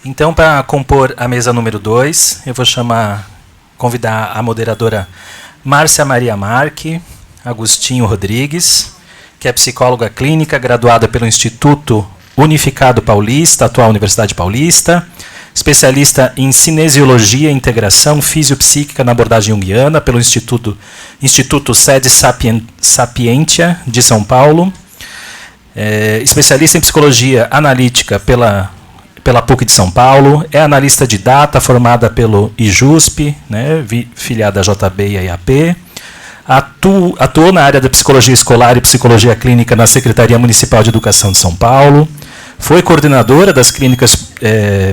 Então, para compor a mesa número 2, eu vou convidar a moderadora Márcia Maria Marque Agostinho Rodrigues, que é psicóloga clínica, graduada pelo Instituto Unificado Paulista, atual Universidade Paulista, especialista em cinesiologia e integração fisiopsíquica na abordagem junguiana pelo Instituto Sede Sapientia de São Paulo, especialista em psicologia analítica pela PUC de São Paulo, é analista de data formada pelo IJUSP, né, filiada à JB e IAP, atuou na área da psicologia escolar e psicologia clínica na Secretaria Municipal de Educação de São Paulo, foi coordenadora das clínicas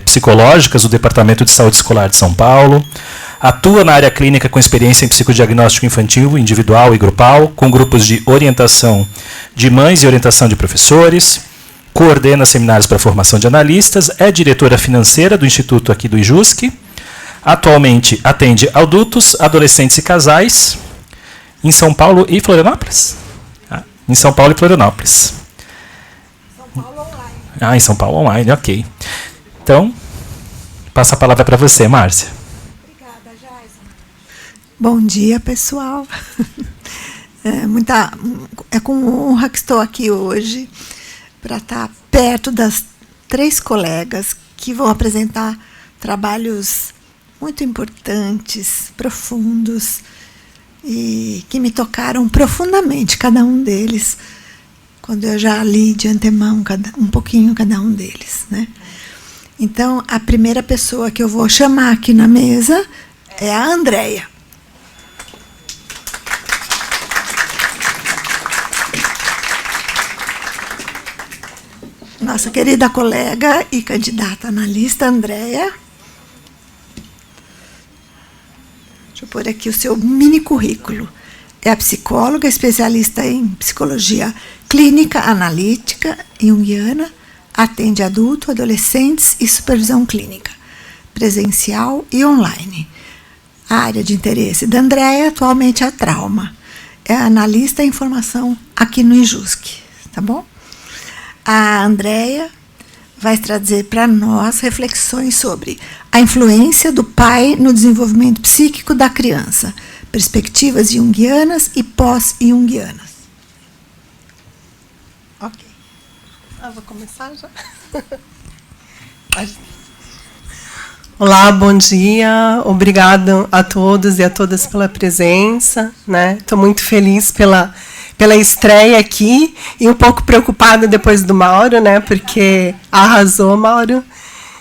psicológicas do Departamento de Saúde Escolar de São Paulo, atua na área clínica com experiência em psicodiagnóstico infantil, individual e grupal, com grupos de orientação de mães e orientação de professores, coordena seminários para formação de analistas, é diretora financeira do Instituto aqui do IJUSC, atualmente atende adultos, adolescentes e casais em São Paulo e Florianópolis? Em São Paulo e Florianópolis. Em São Paulo online, ok. Então, passo a palavra para você, Márcia. Obrigada, Jaison. Bom dia, pessoal. É com honra que estou aqui hoje para estar perto das 3 colegas que vão apresentar trabalhos muito importantes, profundos, e que me tocaram profundamente, cada um deles, quando eu já li de antemão um pouquinho cada um deles, né? Então, a primeira pessoa que eu vou chamar aqui na mesa é a Andréia. Nossa querida colega e candidata analista, Andréia. Deixa eu pôr aqui o seu mini currículo. É a psicóloga, especialista em psicologia clínica, analítica, junguiana, atende adulto, adolescentes e supervisão clínica, presencial e online. A área de interesse da Andréia atualmente é a trauma. É analista em formação aqui no IJUSC, tá bom? A Andréia vai trazer para nós reflexões sobre a influência do pai no desenvolvimento psíquico da criança, perspectivas junguianas e pós-junguianas. Ok. Vou começar já. Olá, bom dia. Obrigado a todos e a todas pela presença, né? Estou muito feliz pela estreia aqui e um pouco preocupada depois do Mauro, né? Porque arrasou, Mauro.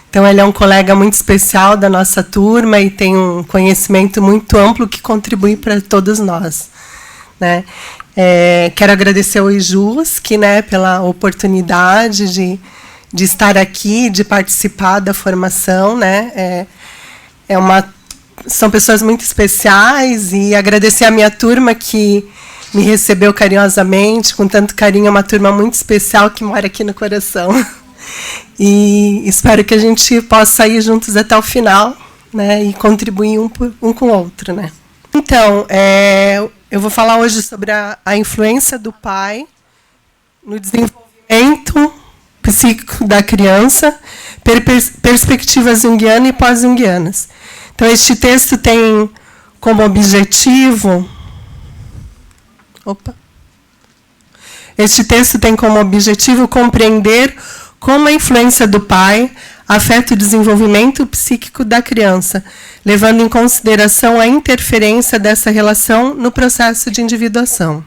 Então, ele é um colega muito especial da nossa turma e tem um conhecimento muito amplo que contribui para todos nós, né? Quero agradecer ao IJUSC, né, pela oportunidade de estar aqui, de participar da formação, né? São pessoas muito especiais, e agradecer a minha turma que me recebeu carinhosamente, com tanto carinho. É uma turma muito especial que mora aqui no coração. E espero que a gente possa ir juntos até o final, né, e contribuir um com o outro, né. Então, eu vou falar hoje sobre a influência do pai no desenvolvimento psíquico da criança, perspectivas junguiana e pós-junguianas. Então, este texto tem como objetivo... Este texto tem como objetivo compreender como a influência do pai afeta o desenvolvimento psíquico da criança, levando em consideração a interferência dessa relação no processo de individuação.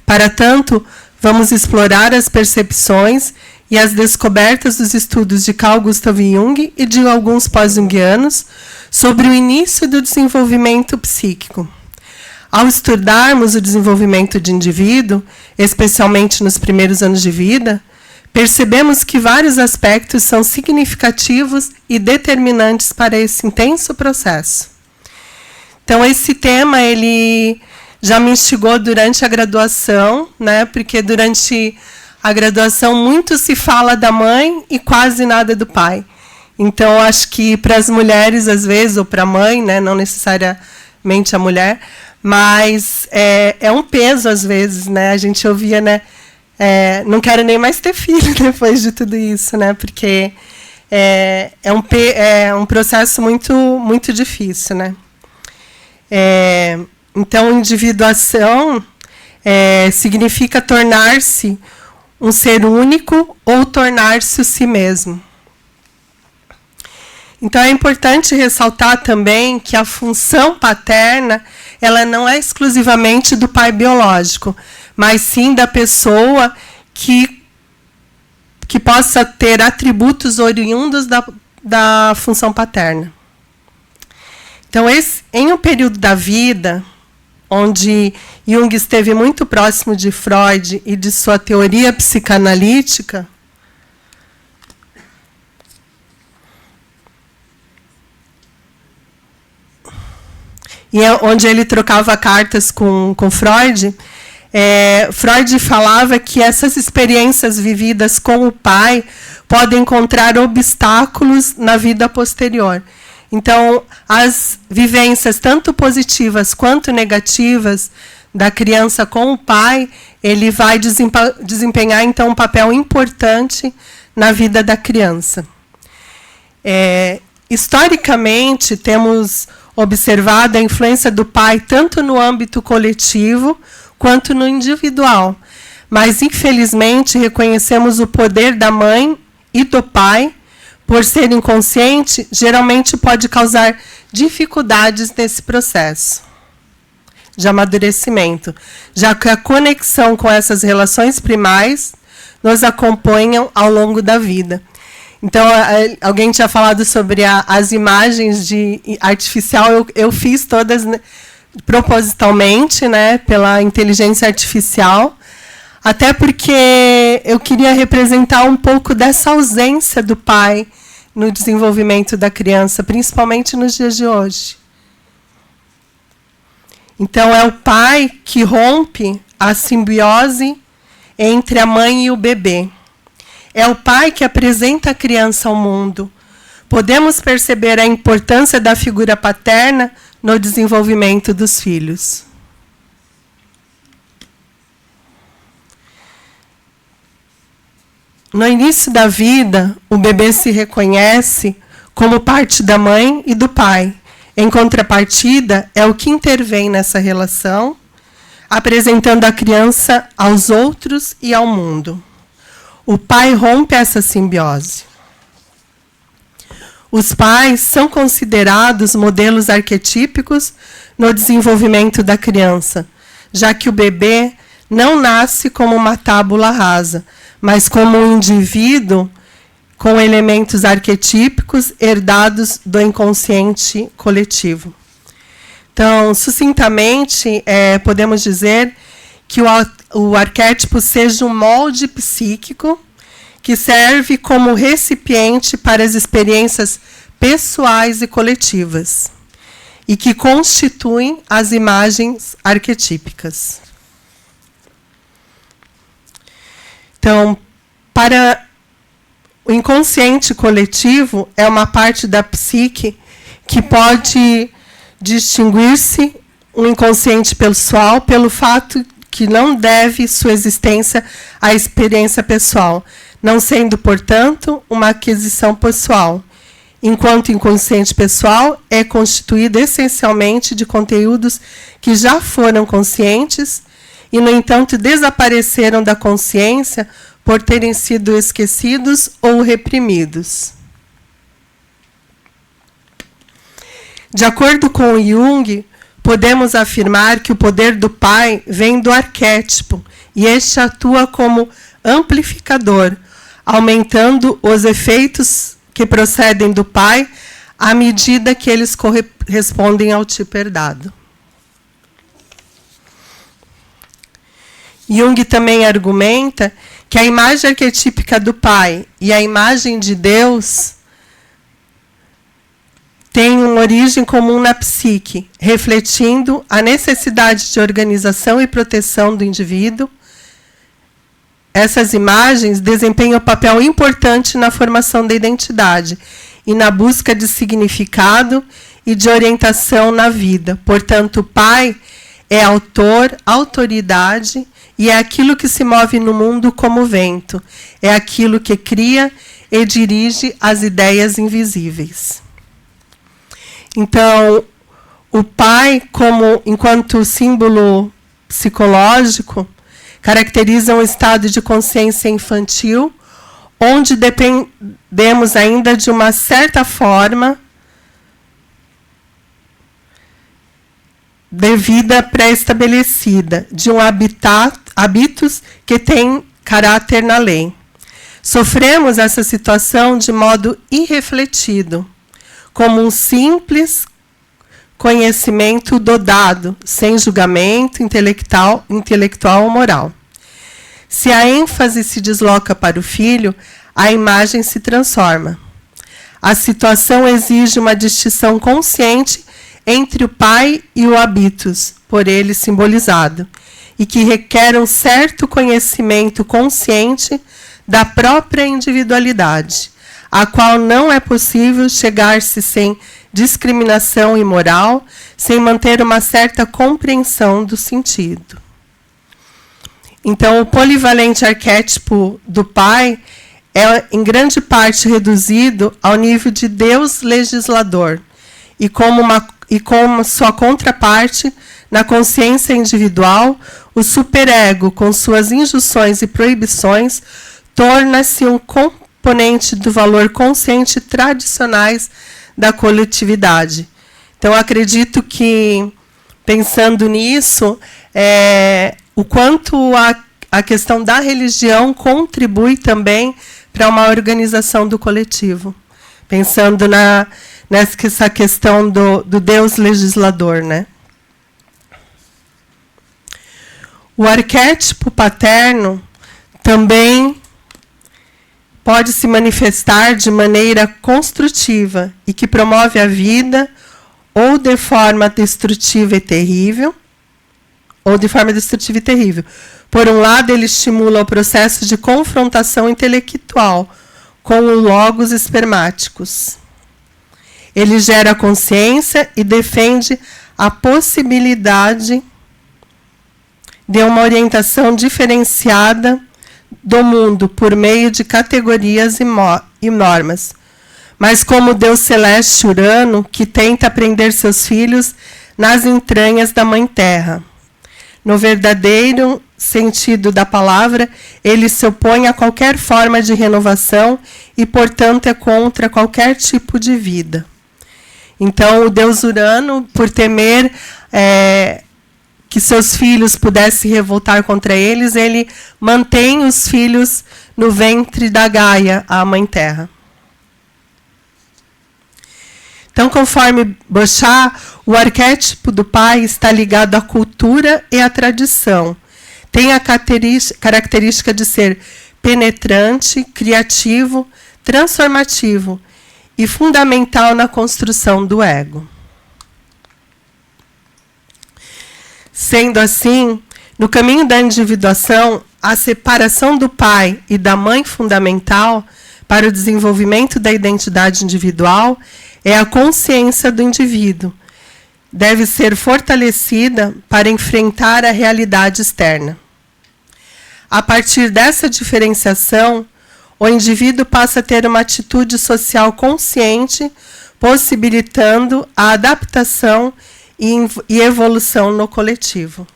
Para tanto, vamos explorar as percepções e as descobertas dos estudos de Carl Gustav Jung e de alguns pós-junguianos sobre o início do desenvolvimento psíquico. Ao estudarmos o desenvolvimento de indivíduo, especialmente nos primeiros anos de vida, percebemos que vários aspectos são significativos e determinantes para esse intenso processo. Então, esse tema ele já me instigou durante a graduação, né? Porque durante a graduação muito se fala da mãe e quase nada do pai. Então, acho que para as mulheres, às vezes, ou para a mãe, né? Não necessariamente a mulher, mas é um peso, às vezes, né? A gente ouvia, né? Não quero nem mais ter filho depois de tudo isso, né? Porque é um processo muito difícil, né? Então, individuação significa tornar-se um ser único ou tornar-se o si mesmo. Então, é importante ressaltar também que a função paterna ela não é exclusivamente do pai biológico, mas sim da pessoa que possa ter atributos oriundos da função paterna. Então, em um período da vida, onde Jung esteve muito próximo de Freud e de sua teoria psicanalítica, e onde ele trocava cartas com Freud, Freud falava que essas experiências vividas com o pai podem encontrar obstáculos na vida posterior. Então, as vivências, tanto positivas quanto negativas, da criança com o pai, ele vai desempenhar, então, um papel importante na vida da criança. Historicamente, temos observado a influência do pai tanto no âmbito coletivo quanto no individual. Mas, infelizmente, reconhecemos o poder da mãe e do pai, por ser inconsciente, geralmente pode causar dificuldades nesse processo de amadurecimento, já que a conexão com essas relações primais nos acompanham ao longo da vida. Então, alguém tinha falado sobre as imagens de artificial, eu fiz todas propositalmente, né, pela inteligência artificial, até porque eu queria representar um pouco dessa ausência do pai no desenvolvimento da criança, principalmente nos dias de hoje. Então, é o pai que rompe a simbiose entre a mãe e o bebê. É o pai que apresenta a criança ao mundo. Podemos perceber a importância da figura paterna no desenvolvimento dos filhos. No início da vida, o bebê se reconhece como parte da mãe e do pai. Em contrapartida, é o que intervém nessa relação, apresentando a criança aos outros e ao mundo. O pai rompe essa simbiose. Os pais são considerados modelos arquetípicos no desenvolvimento da criança, já que o bebê não nasce como uma tábula rasa, mas como um indivíduo com elementos arquetípicos herdados do inconsciente coletivo. Então, sucintamente, podemos dizer que o arquétipo seja um molde psíquico que serve como recipiente para as experiências pessoais e coletivas e que constituem as imagens arquetípicas. Então, para o inconsciente coletivo, é uma parte da psique que pode distinguir-se um inconsciente pessoal pelo fato que não deve sua existência à experiência pessoal, não sendo, portanto, uma aquisição pessoal, enquanto o inconsciente pessoal é constituído essencialmente de conteúdos que já foram conscientes e, no entanto, desapareceram da consciência por terem sido esquecidos ou reprimidos. De acordo com Jung, podemos afirmar que o poder do pai vem do arquétipo e este atua como amplificador, aumentando os efeitos que procedem do pai à medida que eles correspondem ao tipo herdado. Jung também argumenta que a imagem arquetípica do pai e a imagem de Deus têm uma origem comum na psique, refletindo a necessidade de organização e proteção do indivíduo. Essas imagens desempenham um papel importante na formação da identidade e na busca de significado e de orientação na vida. Portanto, o pai é autor, autoridade, e é aquilo que se move no mundo como vento. É aquilo que cria e dirige as ideias invisíveis. Então, o pai, enquanto símbolo psicológico, caracteriza um estado de consciência infantil, onde dependemos ainda de uma certa forma de vida pré-estabelecida, de um hábitos que tem caráter na lei. Sofremos essa situação de modo irrefletido, como um simples conhecimento dado, sem julgamento intelectual ou moral. Se a ênfase se desloca para o filho, a imagem se transforma. A situação exige uma distinção consciente entre o pai e o habitus, por ele simbolizado, e que requer um certo conhecimento consciente da própria individualidade, a qual não é possível chegar-se sem discriminação imoral, sem manter uma certa compreensão do sentido. Então, o polivalente arquétipo do pai é, em grande parte, reduzido ao nível de Deus legislador, e como sua contraparte, na consciência individual, o superego, com suas injunções e proibições, torna-se um componente do valor consciente tradicionais da coletividade. Então, acredito que, pensando nisso, o quanto a questão da religião contribui também para uma organização do coletivo. Pensando nessa questão do Deus legislador, né? O arquétipo paterno também pode se manifestar de maneira construtiva e que promove a vida ou de forma destrutiva e terrível, Por um lado, ele estimula o processo de confrontação intelectual com os logos espermáticos. Ele gera consciência e defende a possibilidade de uma orientação diferenciada do mundo por meio de categorias e normas, mas como Deus celeste Urano, que tenta prender seus filhos nas entranhas da Mãe Terra. No verdadeiro sentido da palavra, ele se opõe a qualquer forma de renovação e, portanto, é contra qualquer tipo de vida. Então, o Deus Urano, por temer que seus filhos pudessem revoltar contra eles, ele mantém os filhos no ventre da Gaia, a Mãe Terra. Então, conforme Bochat, o arquétipo do pai está ligado à cultura e à tradição. Tem a característica de ser penetrante, criativo, transformativo e fundamental na construção do ego. Sendo assim, no caminho da individuação, a separação do pai e da mãe fundamental para o desenvolvimento da identidade individual é a consciência do indivíduo. Deve ser fortalecida para enfrentar a realidade externa. A partir dessa diferenciação, o indivíduo passa a ter uma atitude social consciente, possibilitando a adaptação e evolução no coletivo.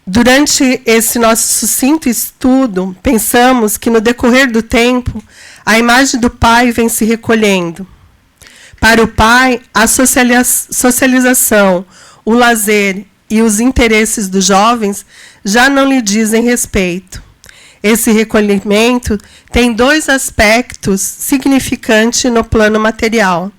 Durante esse nosso sucinto estudo, pensamos que, no decorrer do tempo, a imagem do pai vem se recolhendo. Para o pai, a socialização, o lazer e os interesses dos jovens já não lhe dizem respeito. Esse recolhimento tem dois aspectos significantes no plano material: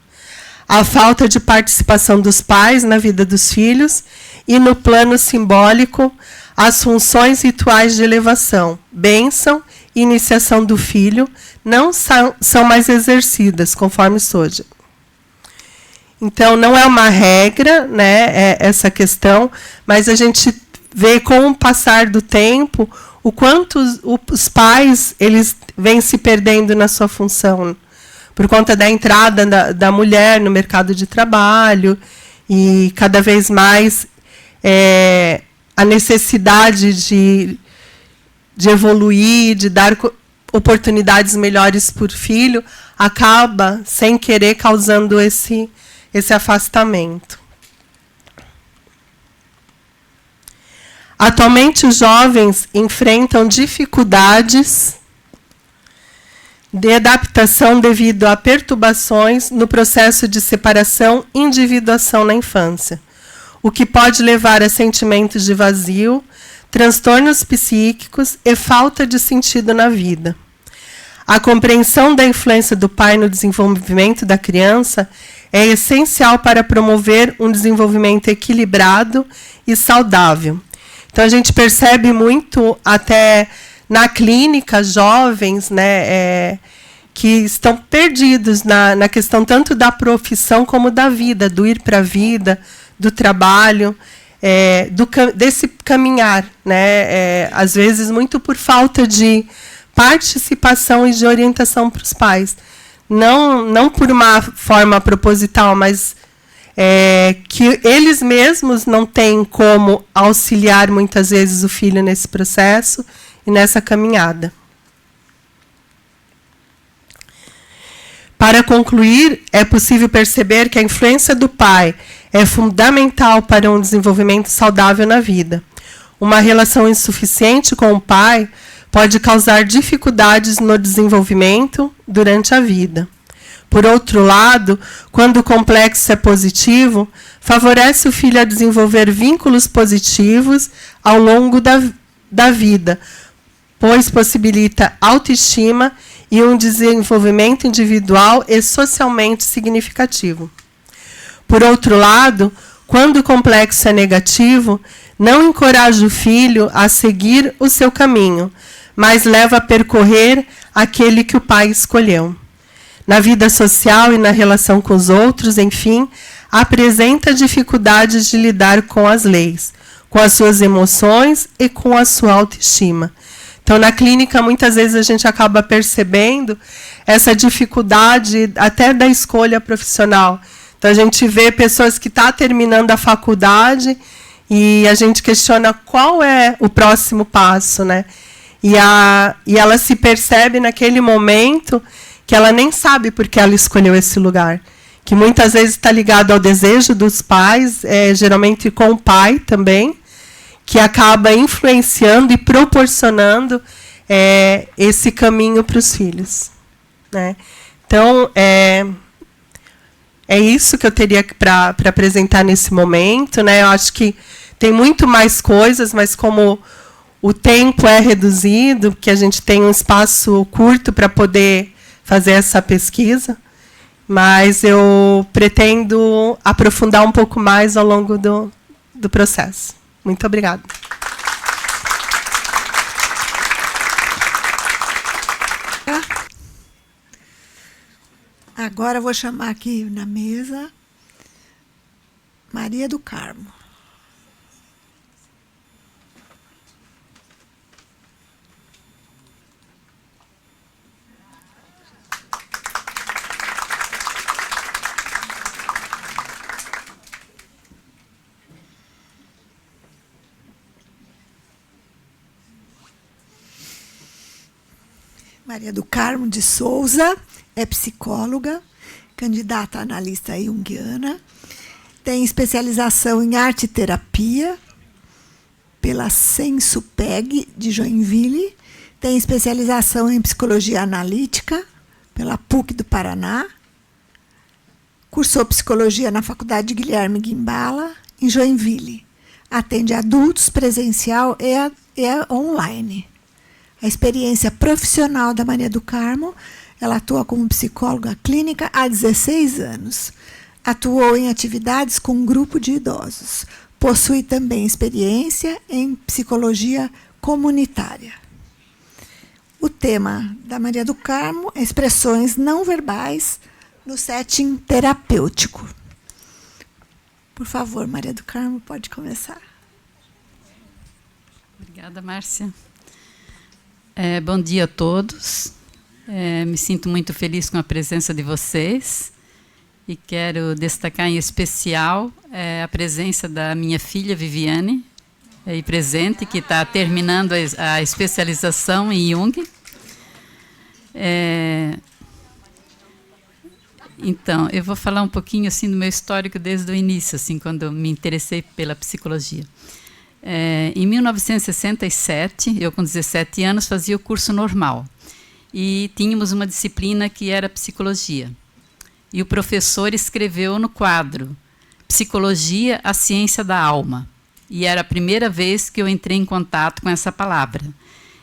a falta de participação dos pais na vida dos filhos, e no plano simbólico, as funções rituais de elevação, bênção e iniciação do filho não são mais exercidas, conforme Soja. Então, não é uma regra, né, essa questão, mas a gente vê, com o passar do tempo, o quanto os pais eles vêm se perdendo na sua função, por conta da entrada da mulher no mercado de trabalho e cada vez mais a necessidade de evoluir, de dar oportunidades melhores por filho, acaba, sem querer, causando esse afastamento. Atualmente, os jovens enfrentam dificuldades de adaptação devido a perturbações no processo de separação e individuação na infância, o que pode levar a sentimentos de vazio, transtornos psíquicos e falta de sentido na vida. A compreensão da influência do pai no desenvolvimento da criança é essencial para promover um desenvolvimento equilibrado e saudável. Então, a gente percebe muito, até na clínica, jovens, né, que estão perdidos na questão tanto da profissão como da vida, do ir para a vida, do trabalho, desse caminhar, né, às vezes muito por falta de participação e de orientação para os pais. Não por uma forma proposital, mas que eles mesmos não têm como auxiliar, muitas vezes, o filho nesse processo e nessa caminhada. Para concluir, é possível perceber que a influência do pai é fundamental para um desenvolvimento saudável na vida. Uma relação insuficiente com o pai pode causar dificuldades no desenvolvimento durante a vida. Por outro lado, quando o complexo é positivo, favorece o filho a desenvolver vínculos positivos ao longo da vida, pois possibilita autoestima e um desenvolvimento individual e socialmente significativo. Por outro lado, quando o complexo é negativo, não encoraja o filho a seguir o seu caminho, mas leva a percorrer aquele que o pai escolheu. Na vida social e na relação com os outros, enfim, apresenta dificuldades de lidar com as leis, com as suas emoções e com a sua autoestima. Então, na clínica, muitas vezes a gente acaba percebendo essa dificuldade até da escolha profissional. Então, a gente vê pessoas que estão terminando a faculdade e a gente questiona qual é o próximo passo, né? E ela se percebe naquele momento que ela nem sabe por que ela escolheu esse lugar, que muitas vezes está ligado ao desejo dos pais, geralmente com o pai também, que acaba influenciando e proporcionando esse caminho para os filhos, né? Então, é isso que eu teria para apresentar nesse momento, né? Eu acho que tem muito mais coisas, mas como o tempo é reduzido, que a gente tem um espaço curto para poder fazer essa pesquisa, mas eu pretendo aprofundar um pouco mais ao longo do processo. Muito obrigada. Agora eu vou chamar aqui na mesa Maria do Carmo. Maria do Carmo de Souza é psicóloga, candidata a analista junguiana, tem especialização em arte e terapia pela Sensupeg de Joinville, tem especialização em psicologia analítica pela PUC do Paraná, cursou psicologia na Faculdade Guilherme Guimbala, em Joinville. Atende adultos presencial e online. A experiência profissional da Maria do Carmo, ela atua como psicóloga clínica há 16 anos. Atuou em atividades com um grupo de idosos. Possui também experiência em psicologia comunitária. O tema da Maria do Carmo é expressões não verbais no setting terapêutico. Por favor, Maria do Carmo, pode começar. Obrigada, Márcia. Bom dia a todos. Me sinto muito feliz com a presença de vocês e quero destacar em especial a presença da minha filha Viviane, aí presente, que está terminando a especialização em Jung. Então, eu vou falar um pouquinho assim do meu histórico desde o início, assim, quando eu me interessei pela psicologia. Em 1967, eu com 17 anos fazia o curso normal e tínhamos uma disciplina que era psicologia. E o professor escreveu no quadro Psicologia, a ciência da alma. E era a primeira vez que eu entrei em contato com essa palavra.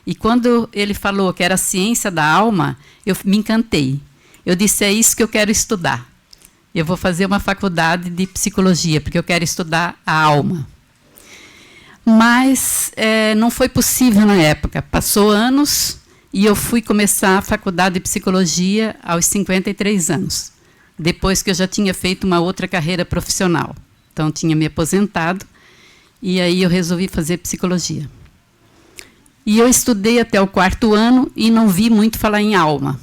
E quando ele falou que era a ciência da alma, eu me encantei. Eu disse, é isso que eu quero estudar. Eu vou fazer uma faculdade de psicologia, porque eu quero estudar a alma. Mas não foi possível na época. Passou anos e eu fui começar a faculdade de psicologia aos 53 anos. Depois que eu já tinha feito uma outra carreira profissional. Então, tinha me aposentado e aí eu resolvi fazer psicologia. E eu estudei até o 4º ano e não vi muito falar em alma.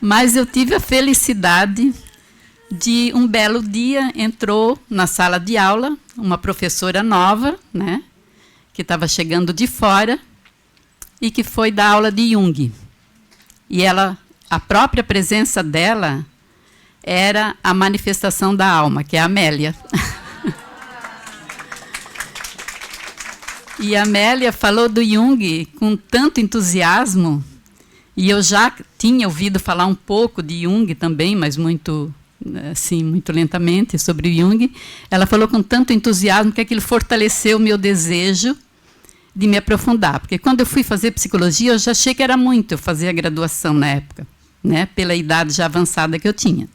Mas eu tive a felicidade de, um belo dia, entrou na sala de aula uma professora nova, né, que estava chegando de fora e que foi dar aula de Jung. E a própria presença dela era a manifestação da alma, que é a Amélia. E a Amélia falou do Jung com tanto entusiasmo, e eu já tinha ouvido falar um pouco de Jung também, mas muito, assim, muito lentamente, sobre o Jung. Ela falou com tanto entusiasmo que aquilo fortaleceu o meu desejo de me aprofundar. Porque quando eu fui fazer psicologia, eu já achei que era muito eu fazer a graduação na época, né, pela idade já avançada que eu tinha.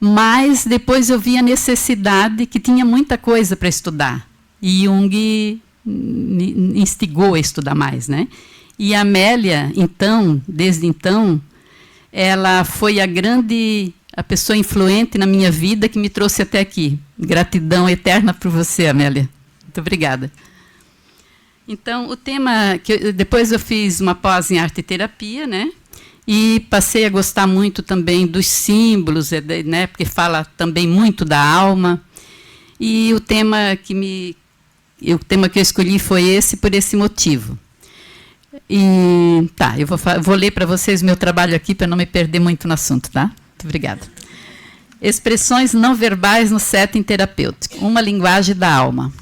Mas depois eu vi a necessidade, que tinha muita coisa para estudar. E Jung me instigou a estudar mais, né? E a Amélia, então, desde então, ela foi a pessoa influente na minha vida que me trouxe até aqui. Gratidão eterna por você, Amélia. Muito obrigada. Então, o tema depois eu fiz uma pós em arte e terapia, né? E passei a gostar muito também dos símbolos, né? Porque fala também muito da alma. E o tema que eu escolhi foi esse, por esse motivo. E tá, eu vou ler para vocês o meu trabalho aqui para não me perder muito no assunto, tá? Muito obrigada. Expressões não verbais no setting terapêutico. Uma linguagem da alma.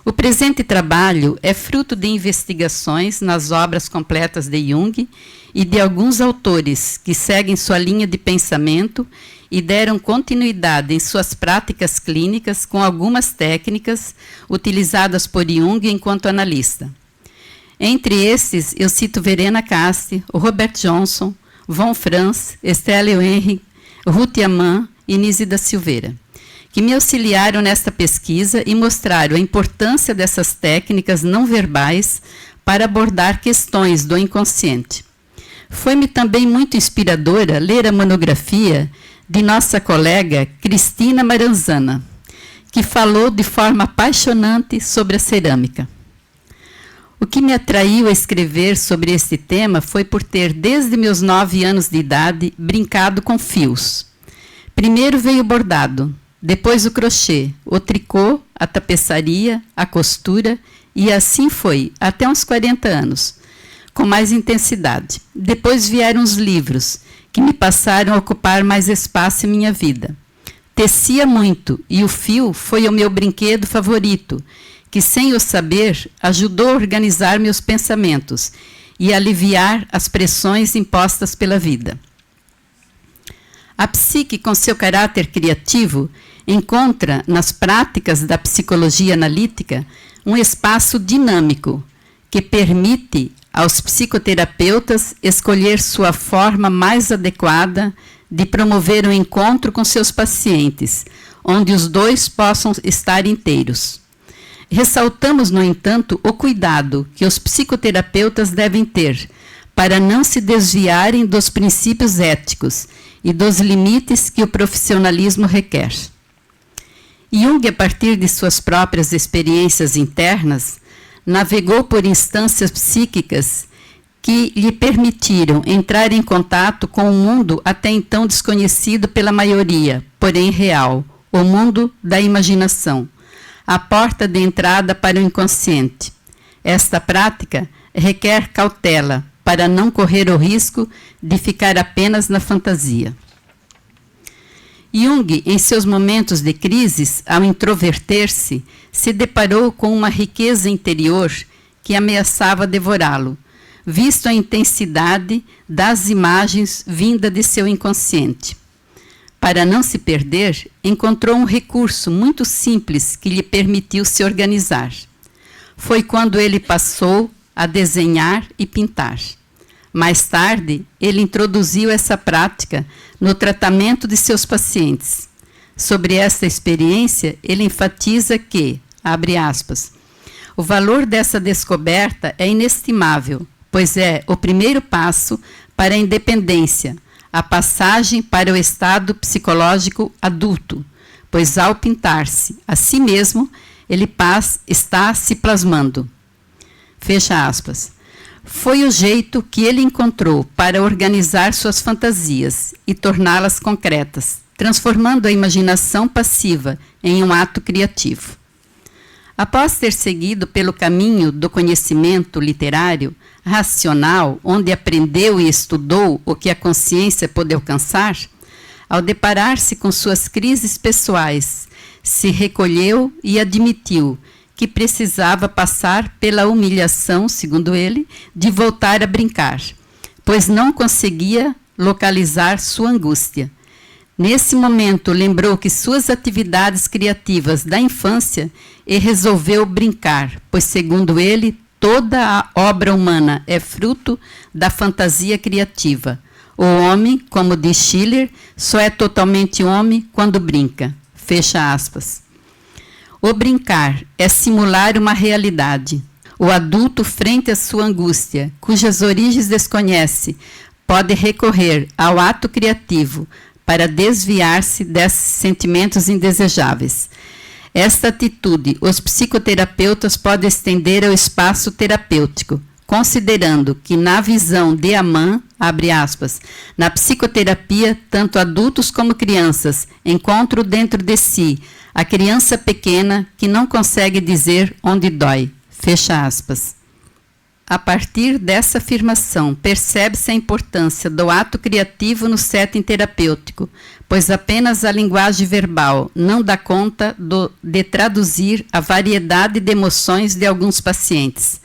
O presente trabalho é fruto de investigações nas obras completas de Jung e de alguns autores que seguem sua linha de pensamento e deram continuidade em suas práticas clínicas com algumas técnicas utilizadas por Jung enquanto analista. Entre esses, eu cito Verena Casti, Robert Johnson, Von Franz, Estelle Henry, Ruth Amann e Nise da Silveira, que me auxiliaram nesta pesquisa e mostraram a importância dessas técnicas não verbais para abordar questões do inconsciente. Foi-me também muito inspiradora ler a monografia de nossa colega Cristina Maranzana, que falou de forma apaixonante sobre a cerâmica. O que me atraiu a escrever sobre este tema foi por ter, desde meus 9 anos de idade, brincado com fios. Primeiro veio o bordado, depois o crochê, o tricô, a tapeçaria, a costura, e assim foi, até uns 40 anos, com mais intensidade. Depois vieram os livros, que me passaram a ocupar mais espaço em minha vida. Tecia muito, e o fio foi o meu brinquedo favorito, que, sem o saber, ajudou a organizar meus pensamentos e aliviar as pressões impostas pela vida. A psique, com seu caráter criativo, encontra nas práticas da psicologia analítica um espaço dinâmico que permite aos psicoterapeutas escolher sua forma mais adequada de promover um encontro com seus pacientes, onde os dois possam estar inteiros. Ressaltamos, no entanto, o cuidado que os psicoterapeutas devem ter para não se desviarem dos princípios éticos e dos limites que o profissionalismo requer. Jung, a partir de suas próprias experiências internas, navegou por instâncias psíquicas que lhe permitiram entrar em contato com um mundo até então desconhecido pela maioria, porém real, o mundo da imaginação, a porta de entrada para o inconsciente. Esta prática requer cautela para não correr o risco de ficar apenas na fantasia. Jung, em seus momentos de crises, ao introverter-se, se deparou com uma riqueza interior que ameaçava devorá-lo, visto a intensidade das imagens vinda de seu inconsciente. Para não se perder, encontrou um recurso muito simples que lhe permitiu se organizar. Foi quando ele passou a desenhar e pintar. Mais tarde, ele introduziu essa prática no tratamento de seus pacientes. Sobre essa experiência, ele enfatiza que, abre aspas, o valor dessa descoberta é inestimável, pois é o primeiro passo para a independência, a passagem para o estado psicológico adulto, pois ao pintar-se a si mesmo, ele está se plasmando. Fecha aspas. Foi o jeito que ele encontrou para organizar suas fantasias e torná-las concretas, transformando a imaginação passiva em um ato criativo. Após ter seguido pelo caminho do conhecimento literário, racional, onde aprendeu e estudou o que a consciência pôde alcançar, ao deparar-se com suas crises pessoais, se recolheu e admitiu que precisava passar pela humilhação, segundo ele, de voltar a brincar, pois não conseguia localizar sua angústia. Nesse momento, lembrou que suas atividades criativas da infância e resolveu brincar, pois, segundo ele, toda a obra humana é fruto da fantasia criativa. O homem, como diz Schiller, só é totalmente homem quando brinca. Fecha aspas. O brincar é simular uma realidade. O adulto, frente à sua angústia, cujas origens desconhece, pode recorrer ao ato criativo para desviar-se desses sentimentos indesejáveis. Esta atitude, os psicoterapeutas podem estender ao espaço terapêutico, considerando que na visão de Amann, abre aspas, na psicoterapia, tanto adultos como crianças encontram dentro de si a criança pequena que não consegue dizer onde dói, fecha aspas. A partir dessa afirmação, percebe-se a importância do ato criativo no setting terapêutico, pois apenas a linguagem verbal não dá conta de traduzir a variedade de emoções de alguns pacientes.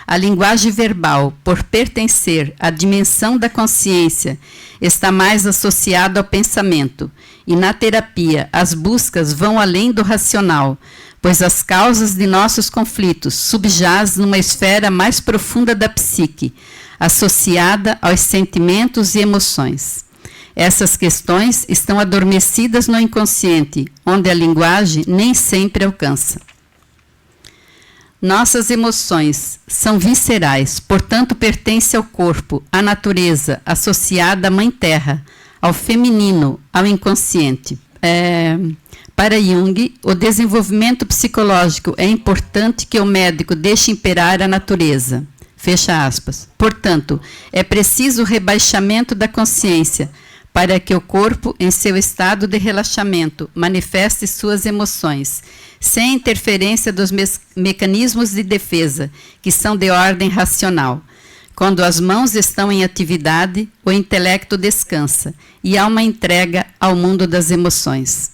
A linguagem verbal, por pertencer à dimensão da consciência, está mais associada ao pensamento, e na terapia as buscas vão além do racional, pois as causas de nossos conflitos subjazem numa esfera mais profunda da psique, associada aos sentimentos e emoções. Essas questões estão adormecidas no inconsciente, onde a linguagem nem sempre alcança. Nossas emoções são viscerais, portanto pertencem ao corpo, à natureza, associada à Mãe Terra, ao feminino, ao inconsciente. Para Jung, o desenvolvimento psicológico é importante que o médico deixe imperar a natureza. Fecha aspas. Portanto, é preciso o rebaixamento da consciência para que o corpo, em seu estado de relaxamento, manifeste suas emoções, sem interferência dos mecanismos de defesa, que são de ordem racional. Quando as mãos estão em atividade, o intelecto descansa e há uma entrega ao mundo das emoções.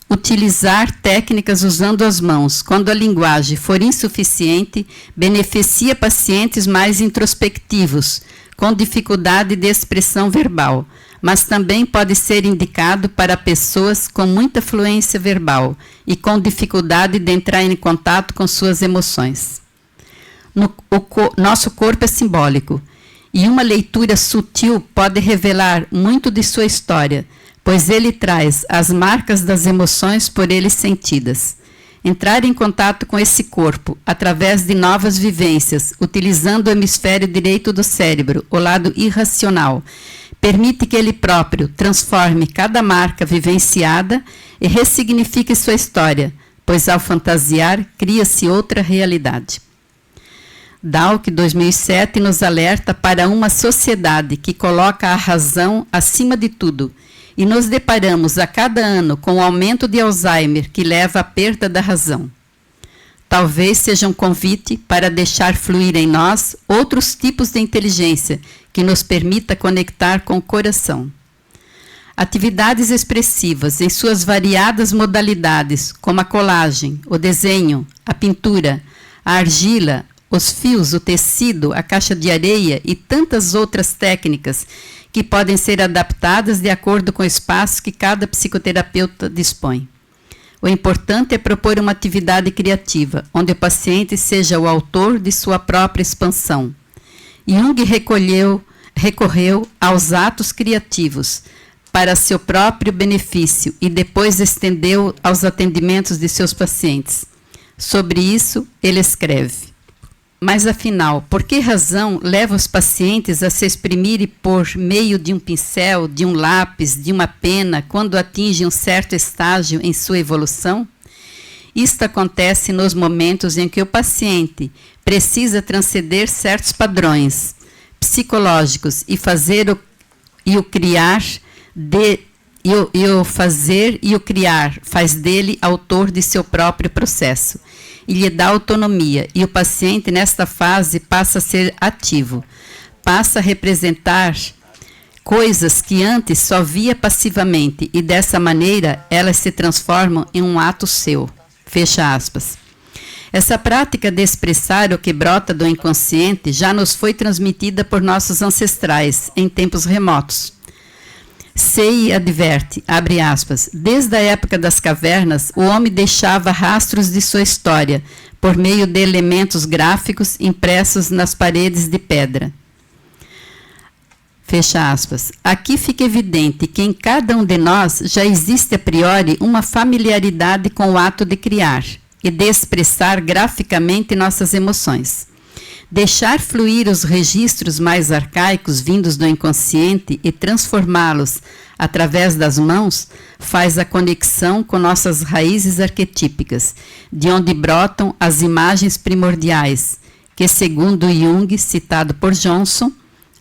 Utilizar técnicas usando as mãos, quando a linguagem for insuficiente, beneficia pacientes mais introspectivos, com dificuldade de expressão verbal, mas também pode ser indicado para pessoas com muita fluência verbal e com dificuldade de entrar em contato com suas emoções. Nosso corpo é simbólico, e uma leitura sutil pode revelar muito de sua história, pois ele traz as marcas das emoções por ele sentidas. Entrar em contato com esse corpo, através de novas vivências, utilizando o hemisfério direito do cérebro, o lado irracional, permite que ele próprio transforme cada marca vivenciada e ressignifique sua história, pois ao fantasiar cria-se outra realidade. Dawk, 2007, nos alerta para uma sociedade que coloca a razão acima de tudo, e nos deparamos a cada ano com o aumento de Alzheimer que leva à perda da razão. Talvez seja um convite para deixar fluir em nós outros tipos de inteligência que nos permita conectar com o coração. Atividades expressivas em suas variadas modalidades, como a colagem, o desenho, a pintura, a argila, os fios, o tecido, a caixa de areia e tantas outras técnicas que podem ser adaptadas de acordo com o espaço que cada psicoterapeuta dispõe. O importante é propor uma atividade criativa, onde o paciente seja o autor de sua própria expansão. Jung recorreu aos atos criativos para seu próprio benefício e depois estendeu aos atendimentos de seus pacientes. Sobre isso, ele escreve: mas afinal, por que razão leva os pacientes a se exprimirem por meio de um pincel, de um lápis, de uma pena, quando atingem um certo estágio em sua evolução? Isto acontece nos momentos em que o paciente precisa transcender certos padrões psicológicos e fazer o criar faz dele autor de seu próprio processo e lhe dá autonomia, e o paciente nesta fase passa a ser ativo, passa a representar coisas que antes só via passivamente, e dessa maneira elas se transformam em um ato seu. Fecha aspas. Essa prática de expressar o que brota do inconsciente já nos foi transmitida por nossos ancestrais em tempos remotos. Sei adverte, abre aspas, desde a época das cavernas, o homem deixava rastros de sua história, por meio de elementos gráficos impressos nas paredes de pedra. Fecha aspas. Aqui fica evidente que em cada um de nós já existe a priori uma familiaridade com o ato de criar e de expressar graficamente nossas emoções. Deixar fluir os registros mais arcaicos vindos do inconsciente e transformá-los através das mãos faz a conexão com nossas raízes arquetípicas, de onde brotam as imagens primordiais, que, segundo Jung, citado por Johnson,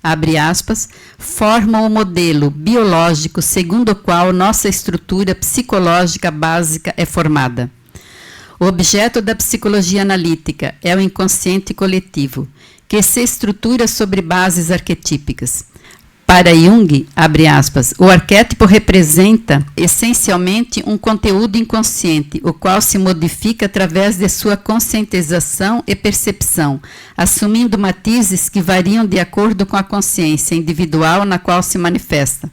abre aspas, formam o modelo biológico segundo o qual nossa estrutura psicológica básica é formada. O objeto da psicologia analítica é o inconsciente coletivo, que se estrutura sobre bases arquetípicas. Para Jung, abre aspas, o arquétipo representa essencialmente um conteúdo inconsciente, o qual se modifica através de sua conscientização e percepção, assumindo matizes que variam de acordo com a consciência individual na qual se manifesta.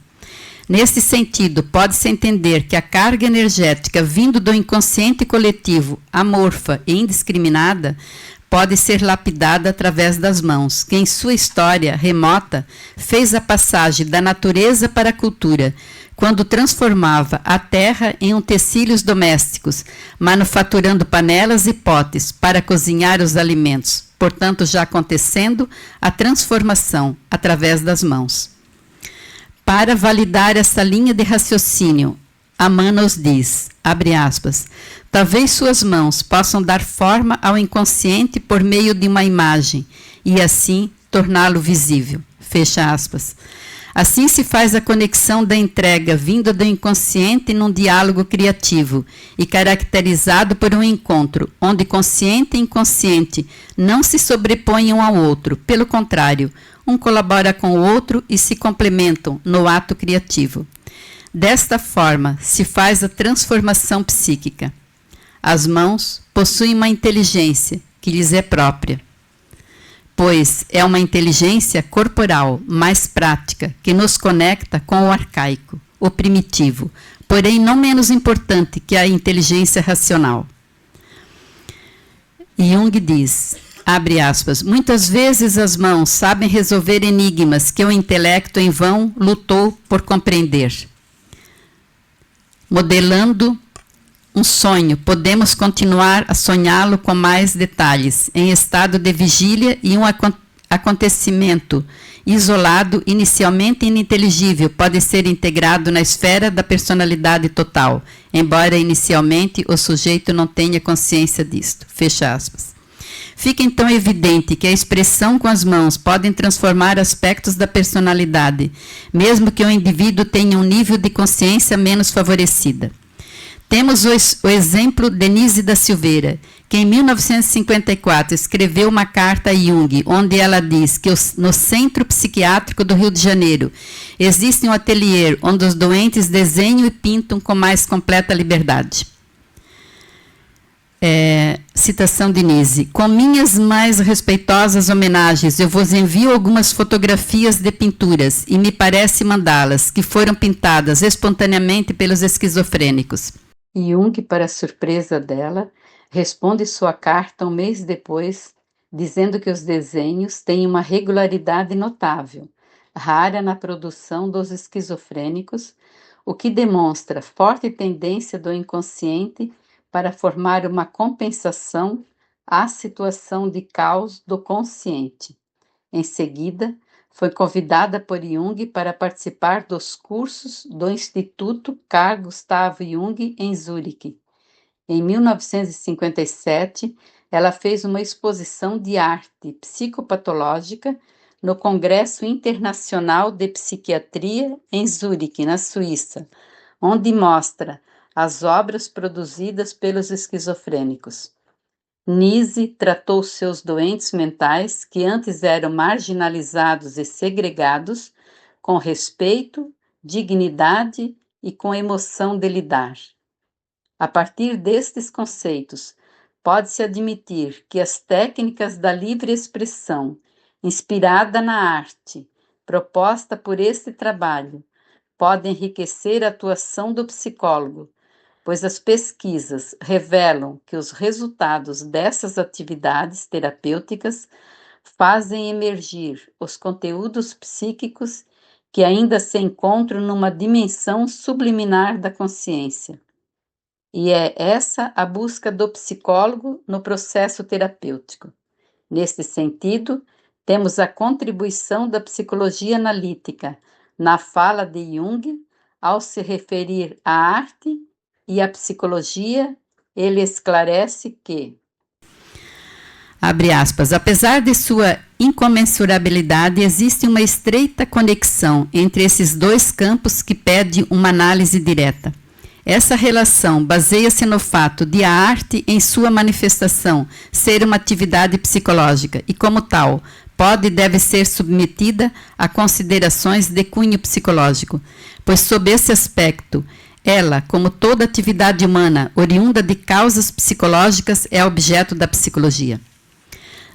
Nesse sentido, pode-se entender que a carga energética vindo do inconsciente coletivo, amorfa e indiscriminada, pode ser lapidada através das mãos, que em sua história remota fez a passagem da natureza para a cultura, quando transformava a terra em utensílios domésticos, manufaturando panelas e potes para cozinhar os alimentos, portanto já acontecendo a transformação através das mãos. Para validar essa linha de raciocínio, Aman nos diz, abre aspas, talvez suas mãos possam dar forma ao inconsciente por meio de uma imagem e assim torná-lo visível, fecha aspas. Assim se faz a conexão da entrega vinda do inconsciente num diálogo criativo e caracterizado por um encontro onde consciente e inconsciente não se sobrepõem um ao outro, pelo contrário, um colabora com o outro e se complementam no ato criativo. Desta forma, se faz a transformação psíquica. As mãos possuem uma inteligência que lhes é própria, pois é uma inteligência corporal, mais prática, que nos conecta com o arcaico, o primitivo, porém não menos importante que a inteligência racional. Jung diz, abre aspas, muitas vezes as mãos sabem resolver enigmas que o intelecto em vão lutou por compreender. Modelando um sonho, podemos continuar a sonhá-lo com mais detalhes, em estado de vigília e um acontecimento isolado, inicialmente ininteligível, pode ser integrado na esfera da personalidade total, embora inicialmente o sujeito não tenha consciência disto. Fecha aspas. Fica então evidente que a expressão com as mãos pode transformar aspectos da personalidade, mesmo que o indivíduo tenha um nível de consciência menos favorecida. Temos o exemplo de Denise da Silveira, que em 1954 escreveu uma carta a Jung, onde ela diz que no Centro Psiquiátrico do Rio de Janeiro existe um ateliê onde os doentes desenham e pintam com mais completa liberdade. Citação de Denise. Com minhas mais respeitosas homenagens, eu vos envio algumas fotografias de pinturas e me parece mandá-las, que foram pintadas espontaneamente pelos esquizofrênicos. Jung, para surpresa dela, responde sua carta um mês depois, dizendo que os desenhos têm uma regularidade notável, rara na produção dos esquizofrênicos, o que demonstra forte tendência do inconsciente para formar uma compensação à situação de caos do consciente. Em seguida, foi convidada por Jung para participar dos cursos do Instituto Carl Gustav Jung em Zurique. Em 1957, ela fez uma exposição de arte psicopatológica no Congresso Internacional de Psiquiatria em Zurique, na Suíça, onde mostra as obras produzidas pelos esquizofrênicos. Nise tratou seus doentes mentais, que antes eram marginalizados e segregados, com respeito, dignidade e com emoção de lidar. A partir destes conceitos, pode-se admitir que as técnicas da livre expressão, inspirada na arte, proposta por este trabalho, podem enriquecer a atuação do psicólogo, pois as pesquisas revelam que os resultados dessas atividades terapêuticas fazem emergir os conteúdos psíquicos que ainda se encontram numa dimensão subliminar da consciência. E é essa a busca do psicólogo no processo terapêutico. Neste sentido, temos a contribuição da psicologia analítica na fala de Jung, ao se referir à arte e à psicologia, ele esclarece que, abre aspas, apesar de sua incomensurabilidade, existe uma estreita conexão entre esses dois campos que pede uma análise direta. Essa relação baseia-se no fato de a arte, em sua manifestação, ser uma atividade psicológica e, como tal, pode e deve ser submetida a considerações de cunho psicológico, pois, sob esse aspecto, ela, como toda atividade humana oriunda de causas psicológicas, é objeto da psicologia.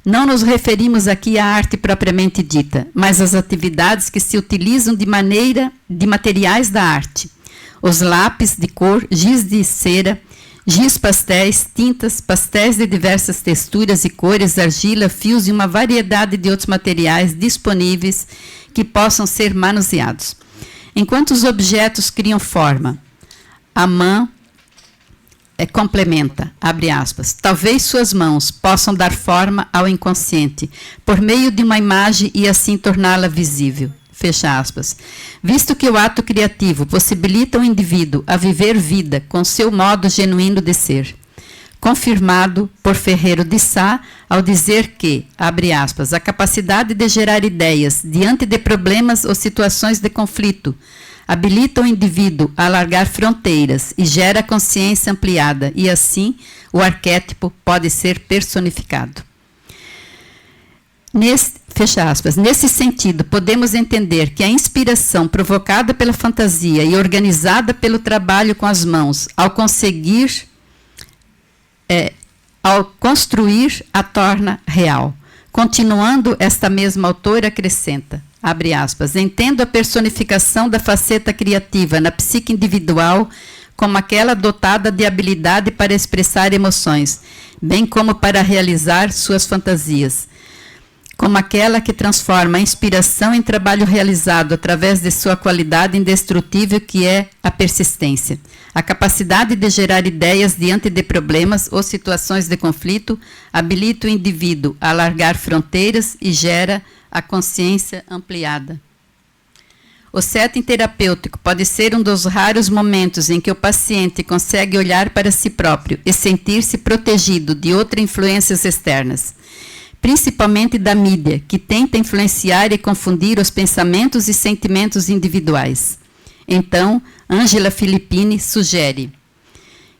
Não nos referimos aqui à arte propriamente dita, mas às atividades que se utilizam de materiais da arte. Os lápis de cor, giz de cera, giz pastéis, tintas, pastéis de diversas texturas e cores, argila, fios e uma variedade de outros materiais disponíveis que possam ser manuseados. Enquanto os objetos criam forma, a mão complementa, abre aspas, talvez suas mãos possam dar forma ao inconsciente por meio de uma imagem e assim torná-la visível, fecha aspas. Visto que o ato criativo possibilita o indivíduo a viver vida com seu modo genuíno de ser, confirmado por Ferreiro de Sá ao dizer que, abre aspas, a capacidade de gerar ideias diante de problemas ou situações de conflito habilita o indivíduo a alargar fronteiras e gera consciência ampliada, e assim o arquétipo pode ser personificado. Fecha aspas. Nesse sentido, podemos entender que a inspiração provocada pela fantasia e organizada pelo trabalho com as mãos, ao construir, a torna real. Continuando, esta mesma autora acrescenta, abre aspas, entendo a personificação da faceta criativa na psique individual como aquela dotada de habilidade para expressar emoções, bem como para realizar suas fantasias. como aquela que transforma a inspiração em trabalho realizado através de sua qualidade indestrutível, que é a persistência. A capacidade de gerar ideias diante de problemas ou situações de conflito habilita o indivíduo a alargar fronteiras e gera a consciência ampliada. O setting terapêutico pode ser um dos raros momentos em que o paciente consegue olhar para si próprio e sentir-se protegido de outras influências externas, principalmente da mídia, que tenta influenciar e confundir os pensamentos e sentimentos individuais. Então, Ângela Filippini sugere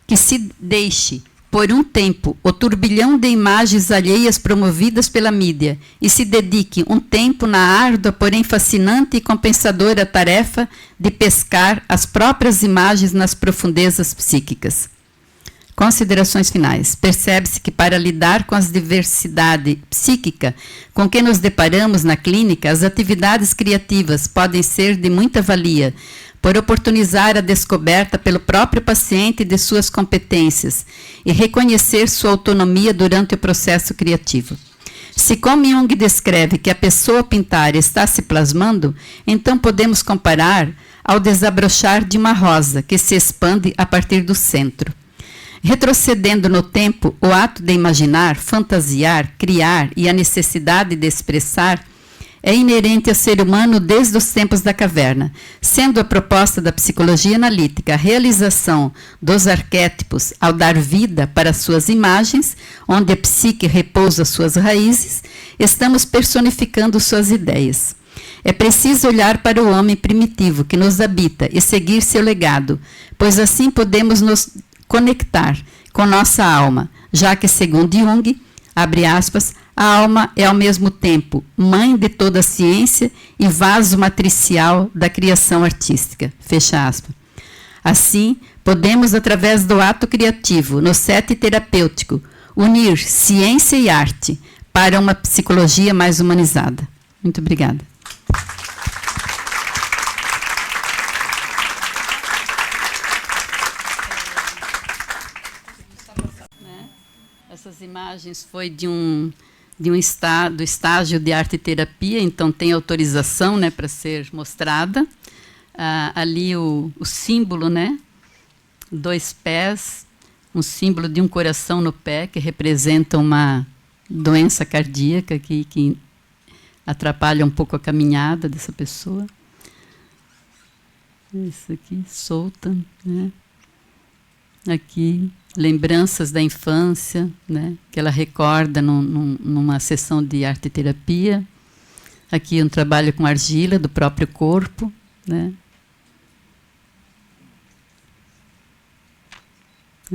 que se deixe, por um tempo, o turbilhão de imagens alheias promovidas pela mídia e se dedique um tempo na árdua, porém fascinante e compensadora tarefa de pescar as próprias imagens nas profundezas psíquicas. Considerações finais. Percebe-se que para lidar com a diversidade psíquica com que nos deparamos na clínica, as atividades criativas podem ser de muita valia, por oportunizar a descoberta pelo próprio paciente de suas competências e reconhecer sua autonomia durante o processo criativo. Se, como Jung descreve que a pessoa a pintar está se plasmando, então podemos comparar ao desabrochar de uma rosa que se expande a partir do centro. Retrocedendo no tempo, o ato de imaginar, fantasiar, criar e a necessidade de expressar é inerente ao ser humano desde os tempos da caverna, sendo a proposta da psicologia analítica a realização dos arquétipos ao dar vida para suas imagens, onde a psique repousa suas raízes, estamos personificando suas ideias. É preciso olhar para o homem primitivo que nos habita e seguir seu legado, pois assim podemos nos conectar com nossa alma, já que, segundo Jung, abre aspas, a alma é ao mesmo tempo mãe de toda a ciência e vaso matricial da criação artística. Fecha aspas. Assim, podemos, através do ato criativo, no setting terapêutico, unir ciência e arte para uma psicologia mais humanizada. Muito obrigada. Essas imagens foi do estágio de arte e terapia, então tem autorização, né, para ser mostrada. Ali o símbolo, né, 2 pés, um símbolo de um coração no pé, que representa uma doença cardíaca que atrapalha um pouco a caminhada dessa pessoa. Isso aqui, solta, né? Aqui, lembranças da infância, né, que ela recorda numa sessão de arte-terapia. Aqui um trabalho com argila do próprio corpo, né.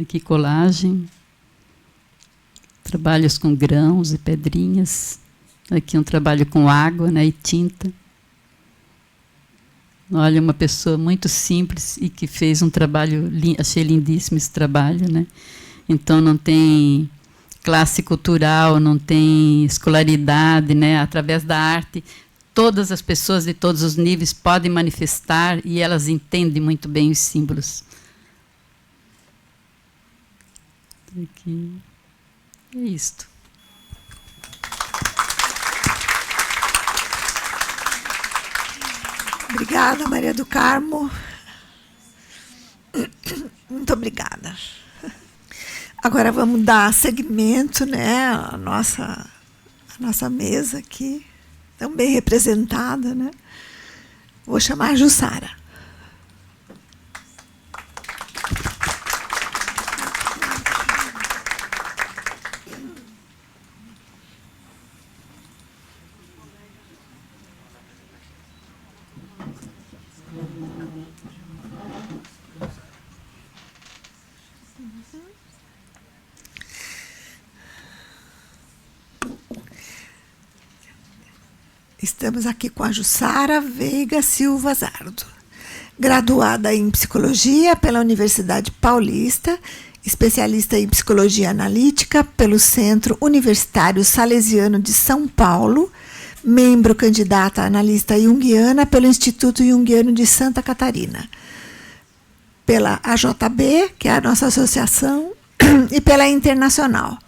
Aqui colagem, trabalhos com grãos e pedrinhas. Aqui um trabalho com água, né, e tinta. Olha, uma pessoa muito simples e que fez um trabalho, achei lindíssimo esse trabalho, né? Então não tem classe cultural, não tem escolaridade, né? Através da arte, todas as pessoas de todos os níveis podem manifestar e elas entendem muito bem os símbolos. Aqui. É isto. Obrigada, Maria do Carmo. Muito obrigada. Agora vamos dar seguimento, né, à nossa mesa aqui, tão bem representada, né? Vou chamar a Jussara. Estamos aqui com a Jussara Veiga Silva Zardo, graduada em Psicologia pela Universidade Paulista, especialista em Psicologia Analítica pelo Centro Universitário Salesiano de São Paulo, membro candidata a analista junguiana pelo Instituto Junguiano de Santa Catarina, pela AJB, que é a nossa associação, e pela Internacional.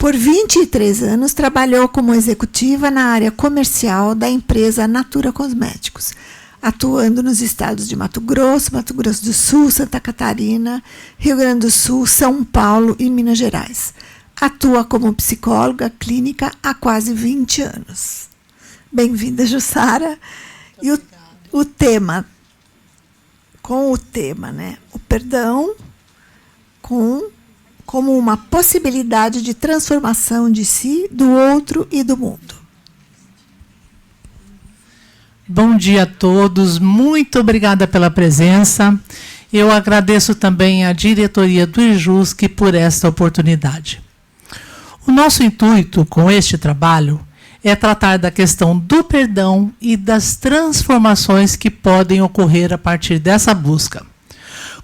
Por 23 anos, trabalhou como executiva na área comercial da empresa Natura Cosméticos, atuando nos estados de Mato Grosso do Sul, Santa Catarina, Rio Grande do Sul, São Paulo e Minas Gerais. Atua como psicóloga clínica há quase 20 anos. Bem-vinda, Jussara. E o tema, né? O perdão como uma possibilidade de transformação de si, do outro e do mundo. Bom dia a todos, muito obrigada pela presença. Eu agradeço também à diretoria do IJUSC por esta oportunidade. O nosso intuito com este trabalho é tratar da questão do perdão e das transformações que podem ocorrer a partir dessa busca.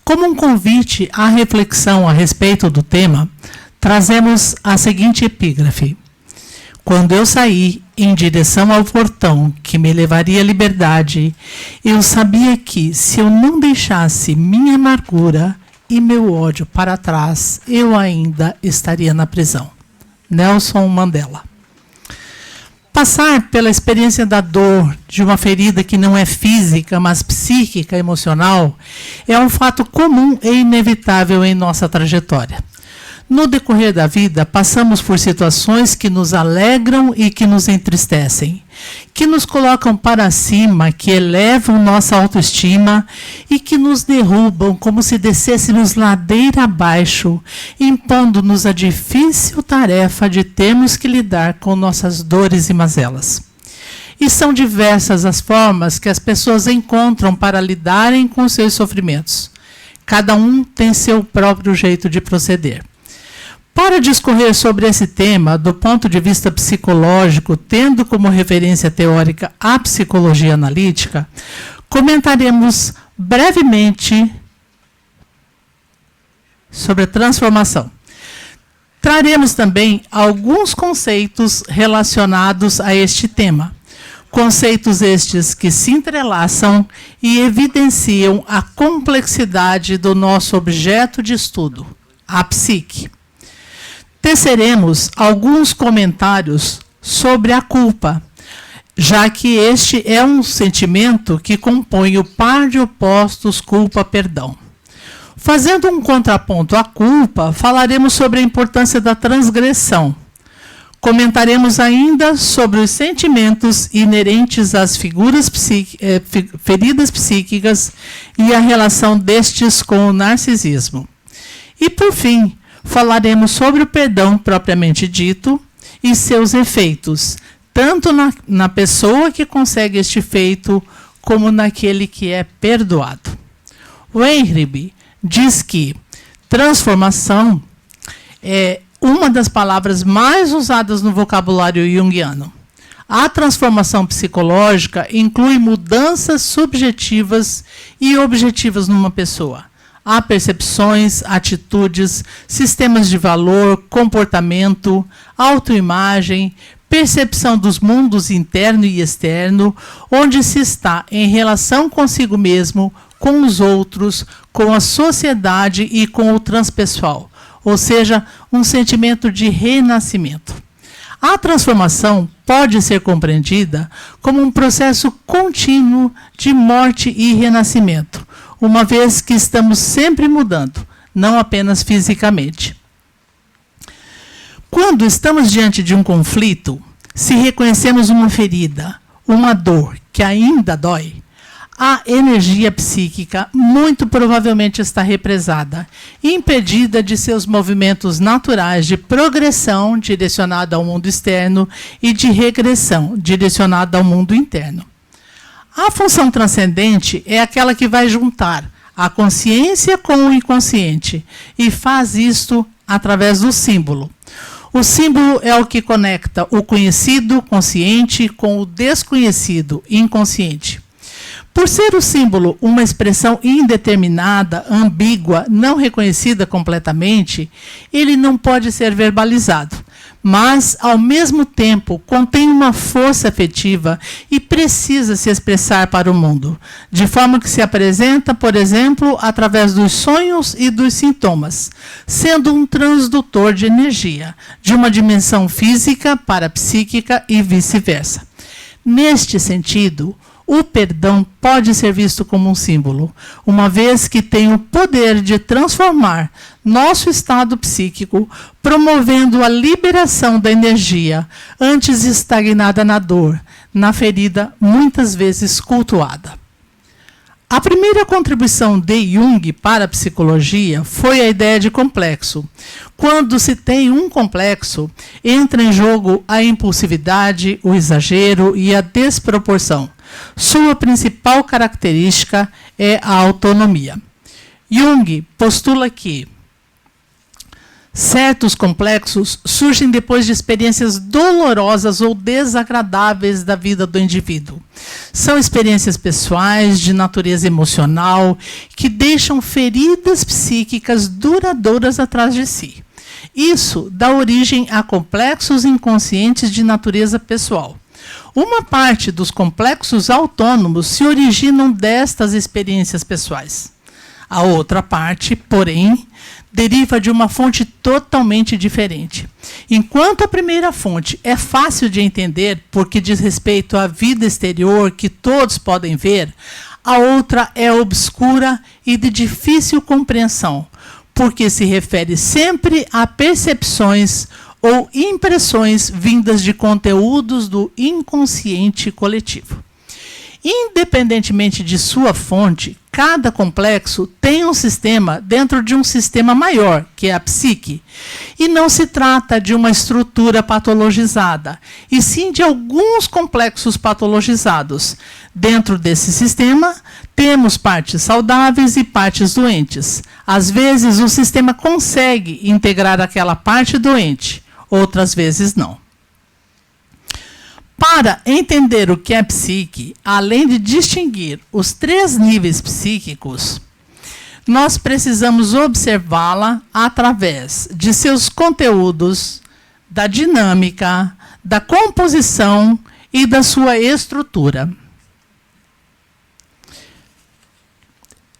Como um convite à reflexão a respeito do tema, trazemos a seguinte epígrafe. Quando eu saí em direção ao portão que me levaria à liberdade, eu sabia que, se eu não deixasse minha amargura e meu ódio para trás, eu ainda estaria na prisão. Nelson Mandela. Passar pela experiência da dor de uma ferida que não é física, mas psíquica, emocional, é um fato comum e inevitável em nossa trajetória. No decorrer da vida, passamos por situações que nos alegram e que nos entristecem, que nos colocam para cima, que elevam nossa autoestima e que nos derrubam como se descêssemos ladeira abaixo, impondo-nos a difícil tarefa de termos que lidar com nossas dores e mazelas. E são diversas as formas que as pessoas encontram para lidarem com seus sofrimentos. Cada um tem seu próprio jeito de proceder. Para discorrer sobre esse tema, do ponto de vista psicológico, tendo como referência teórica a psicologia analítica, comentaremos brevemente sobre a transformação. Traremos também alguns conceitos relacionados a este tema. Conceitos estes que se entrelaçam e evidenciam a complexidade do nosso objeto de estudo, a psique. Teceremos alguns comentários sobre a culpa, já que este é um sentimento que compõe o par de opostos culpa-perdão. Fazendo um contraponto à culpa, falaremos sobre a importância da transgressão. Comentaremos ainda sobre os sentimentos inerentes às feridas psíquicas e a relação destes com o narcisismo. E, por fim, falaremos sobre o perdão propriamente dito e seus efeitos, tanto na pessoa que consegue este feito, como naquele que é perdoado. Weinrib diz que transformação é uma das palavras mais usadas no vocabulário junguiano. A transformação psicológica inclui mudanças subjetivas e objetivas numa pessoa. Há percepções, atitudes, sistemas de valor, comportamento, autoimagem, percepção dos mundos interno e externo, onde se está em relação consigo mesmo, com os outros, com a sociedade e com o transpessoal, ou seja, um sentimento de renascimento. A transformação pode ser compreendida como um processo contínuo de morte e renascimento, uma vez que estamos sempre mudando, não apenas fisicamente. Quando estamos diante de um conflito, se reconhecemos uma ferida, uma dor que ainda dói, a energia psíquica muito provavelmente está represada, impedida de seus movimentos naturais de progressão direcionada ao mundo externo e de regressão direcionada ao mundo interno. A função transcendente é aquela que vai juntar a consciência com o inconsciente e faz isto através do símbolo. O símbolo é o que conecta o conhecido consciente com o desconhecido inconsciente. Por ser o símbolo uma expressão indeterminada, ambígua, não reconhecida completamente, ele não pode ser verbalizado, mas, ao mesmo tempo, contém uma força afetiva e precisa se expressar para o mundo, de forma que se apresenta, por exemplo, através dos sonhos e dos sintomas, sendo um transdutor de energia, de uma dimensão física para a psíquica e vice-versa. Neste sentido, o perdão pode ser visto como um símbolo, uma vez que tem o poder de transformar nosso estado psíquico, promovendo a liberação da energia, antes estagnada na dor, na ferida muitas vezes cultuada. A primeira contribuição de Jung para a psicologia foi a ideia de complexo. Quando se tem um complexo, entra em jogo a impulsividade, o exagero e a desproporção. Sua principal característica é a autonomia. Jung postula que certos complexos surgem depois de experiências dolorosas ou desagradáveis da vida do indivíduo. São experiências pessoais, de natureza emocional, que deixam feridas psíquicas duradouras atrás de si. Isso dá origem a complexos inconscientes de natureza pessoal. Uma parte dos complexos autônomos se originam destas experiências pessoais. A outra parte, porém, deriva de uma fonte totalmente diferente. Enquanto a primeira fonte é fácil de entender porque diz respeito à vida exterior que todos podem ver, a outra é obscura e de difícil compreensão, porque se refere sempre a percepções ou impressões vindas de conteúdos do inconsciente coletivo. Independentemente de sua fonte, cada complexo tem um sistema dentro de um sistema maior, que é a psique. E não se trata de uma estrutura patologizada, e sim de alguns complexos patologizados. Dentro desse sistema, temos partes saudáveis e partes doentes. Às vezes, o sistema consegue integrar aquela parte doente, outras vezes não. Para entender o que é psique, além de distinguir os 3 níveis psíquicos, nós precisamos observá-la através de seus conteúdos, da dinâmica, da composição e da sua estrutura.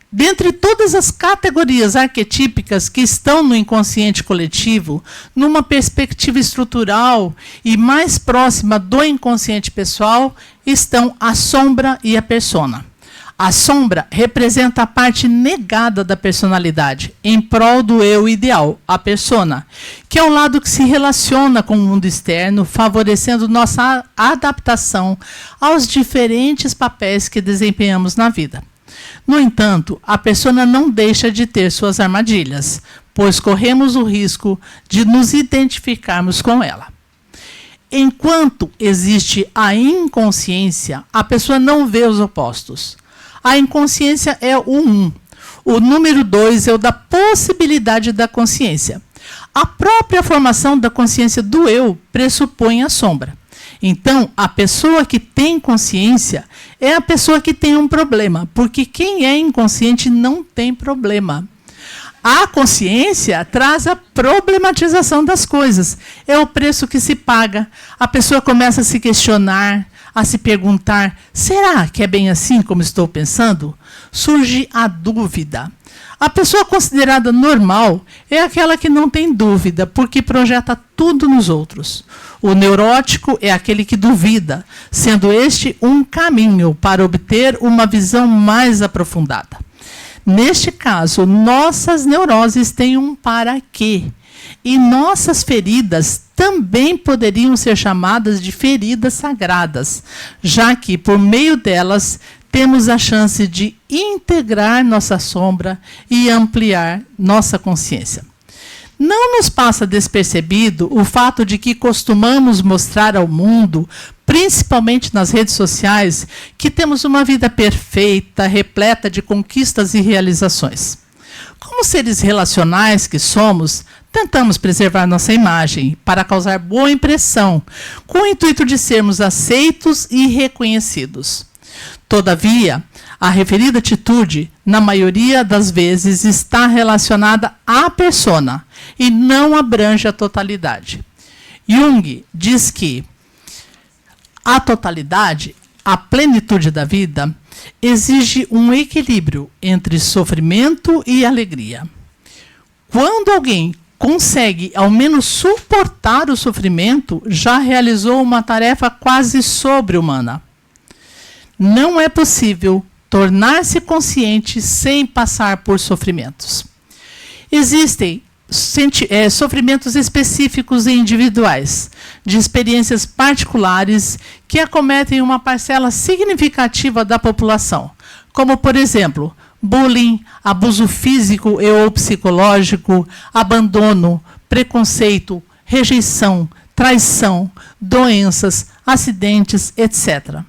Dentre todas as categorias arquetípicas que estão no inconsciente coletivo, numa perspectiva estrutural e mais próxima do inconsciente pessoal, estão a sombra e a persona. A sombra representa a parte negada da personalidade, em prol do eu ideal, a persona, que é um lado que se relaciona com o mundo externo, favorecendo nossa adaptação aos diferentes papéis que desempenhamos na vida. No entanto, a persona não deixa de ter suas armadilhas, pois corremos o risco de nos identificarmos com ela. Enquanto existe a inconsciência, a pessoa não vê os opostos. A inconsciência é o 1. O número 2 é o da possibilidade da consciência. A própria formação da consciência do eu pressupõe a sombra. Então, a pessoa que tem consciência é a pessoa que tem um problema, porque quem é inconsciente não tem problema. A consciência traz a problematização das coisas. É o preço que se paga. A pessoa começa a se questionar, a se perguntar, será que é bem assim como estou pensando? Surge a dúvida. A pessoa considerada normal é aquela que não tem dúvida, porque projeta tudo nos outros. O neurótico é aquele que duvida, sendo este um caminho para obter uma visão mais aprofundada. Neste caso, nossas neuroses têm um para quê. E nossas feridas também poderiam ser chamadas de feridas sagradas, já que, por meio delas, temos a chance de integrar nossa sombra e ampliar nossa consciência. Não nos passa despercebido o fato de que costumamos mostrar ao mundo, principalmente nas redes sociais, que temos uma vida perfeita, repleta de conquistas e realizações. Como seres relacionais que somos, tentamos preservar nossa imagem para causar boa impressão, com o intuito de sermos aceitos e reconhecidos. Todavia, a referida atitude, na maioria das vezes, está relacionada à persona e não abrange a totalidade. Jung diz que a totalidade, a plenitude da vida, exige um equilíbrio entre sofrimento e alegria. Quando alguém consegue ao menos suportar o sofrimento, já realizou uma tarefa quase sobre-humana. Não é possível tornar-se consciente sem passar por sofrimentos. Existem sofrimentos específicos e individuais, de experiências particulares que acometem uma parcela significativa da população, como, por exemplo, bullying, abuso físico e ou psicológico, abandono, preconceito, rejeição, traição, doenças, acidentes, etc.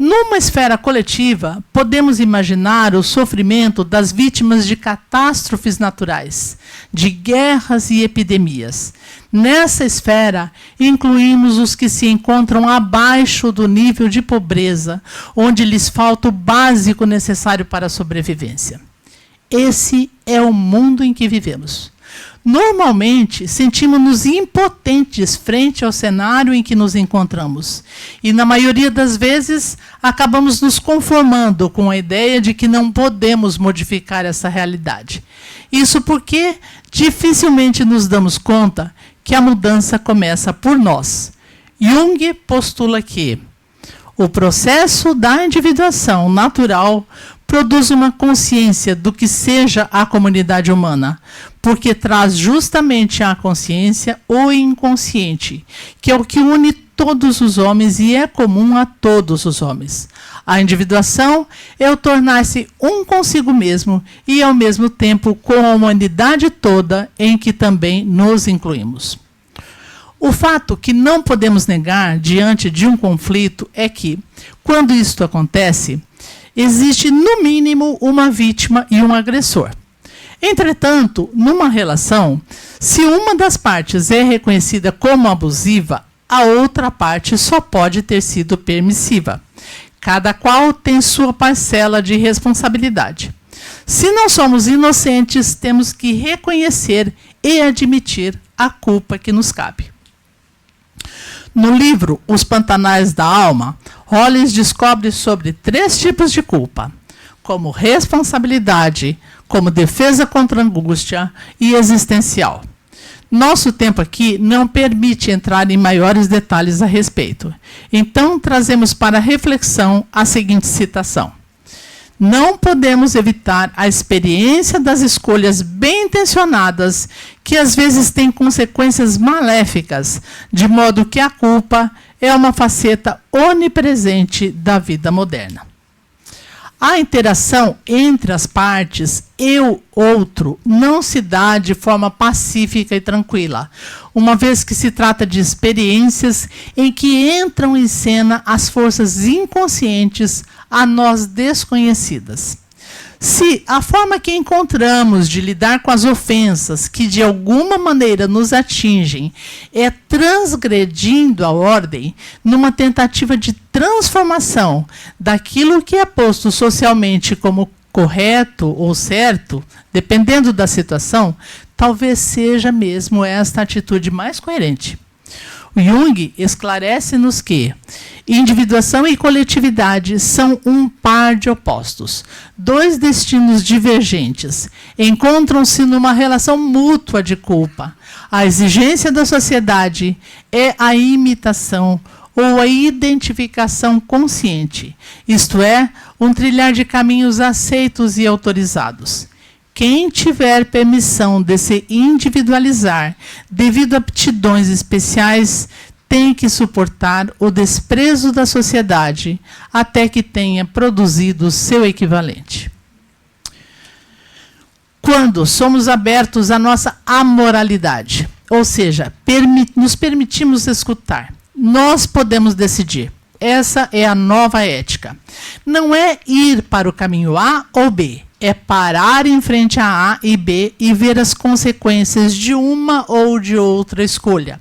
Numa esfera coletiva, podemos imaginar o sofrimento das vítimas de catástrofes naturais, de guerras e epidemias. Nessa esfera, incluímos os que se encontram abaixo do nível de pobreza, onde lhes falta o básico necessário para a sobrevivência. Esse é o mundo em que vivemos. Normalmente, sentimos-nos impotentes frente ao cenário em que nos encontramos. E, na maioria das vezes, acabamos nos conformando com a ideia de que não podemos modificar essa realidade. Isso porque dificilmente nos damos conta que a mudança começa por nós. Jung postula que o processo da individuação natural produz uma consciência do que seja a comunidade humana, porque traz justamente à consciência o inconsciente, que é o que une todos os homens e é comum a todos os homens. A individuação é o tornar-se um consigo mesmo e, ao mesmo tempo, com a humanidade toda em que também nos incluímos. O fato que não podemos negar diante de um conflito é que, quando isto acontece, existe, no mínimo, uma vítima e um agressor. Entretanto, numa relação, se uma das partes é reconhecida como abusiva, a outra parte só pode ter sido permissiva. Cada qual tem sua parcela de responsabilidade. Se não somos inocentes, temos que reconhecer e admitir a culpa que nos cabe. No livro Os Pantanais da Alma, Hollis descobre sobre 3 tipos de culpa, como responsabilidade, como defesa contra a angústia e existencial. Nosso tempo aqui não permite entrar em maiores detalhes a respeito. Então, trazemos para reflexão a seguinte citação. Não podemos evitar a experiência das escolhas bem intencionadas, que às vezes têm consequências maléficas, de modo que a culpa é uma faceta onipresente da vida moderna. A interação entre as partes, eu-outro, não se dá de forma pacífica e tranquila, uma vez que se trata de experiências em que entram em cena as forças inconscientes a nós desconhecidas. Se a forma que encontramos de lidar com as ofensas que de alguma maneira nos atingem é transgredindo a ordem, numa tentativa de transformação daquilo que é posto socialmente como correto ou certo, dependendo da situação, talvez seja mesmo esta atitude mais coerente. O Jung esclarece-nos que individuação e coletividade são um par de opostos. 2 destinos divergentes encontram-se numa relação mútua de culpa. A exigência da sociedade é a imitação ou a identificação consciente, isto é, um trilhar de caminhos aceitos e autorizados. Quem tiver permissão de se individualizar devido a aptidões especiais tem que suportar o desprezo da sociedade até que tenha produzido seu equivalente. Quando somos abertos à nossa amoralidade, ou seja, nos permitimos escutar, nós podemos decidir. Essa é a nova ética. Não é ir para o caminho A ou B. É parar em frente a A e B e ver as consequências de uma ou de outra escolha.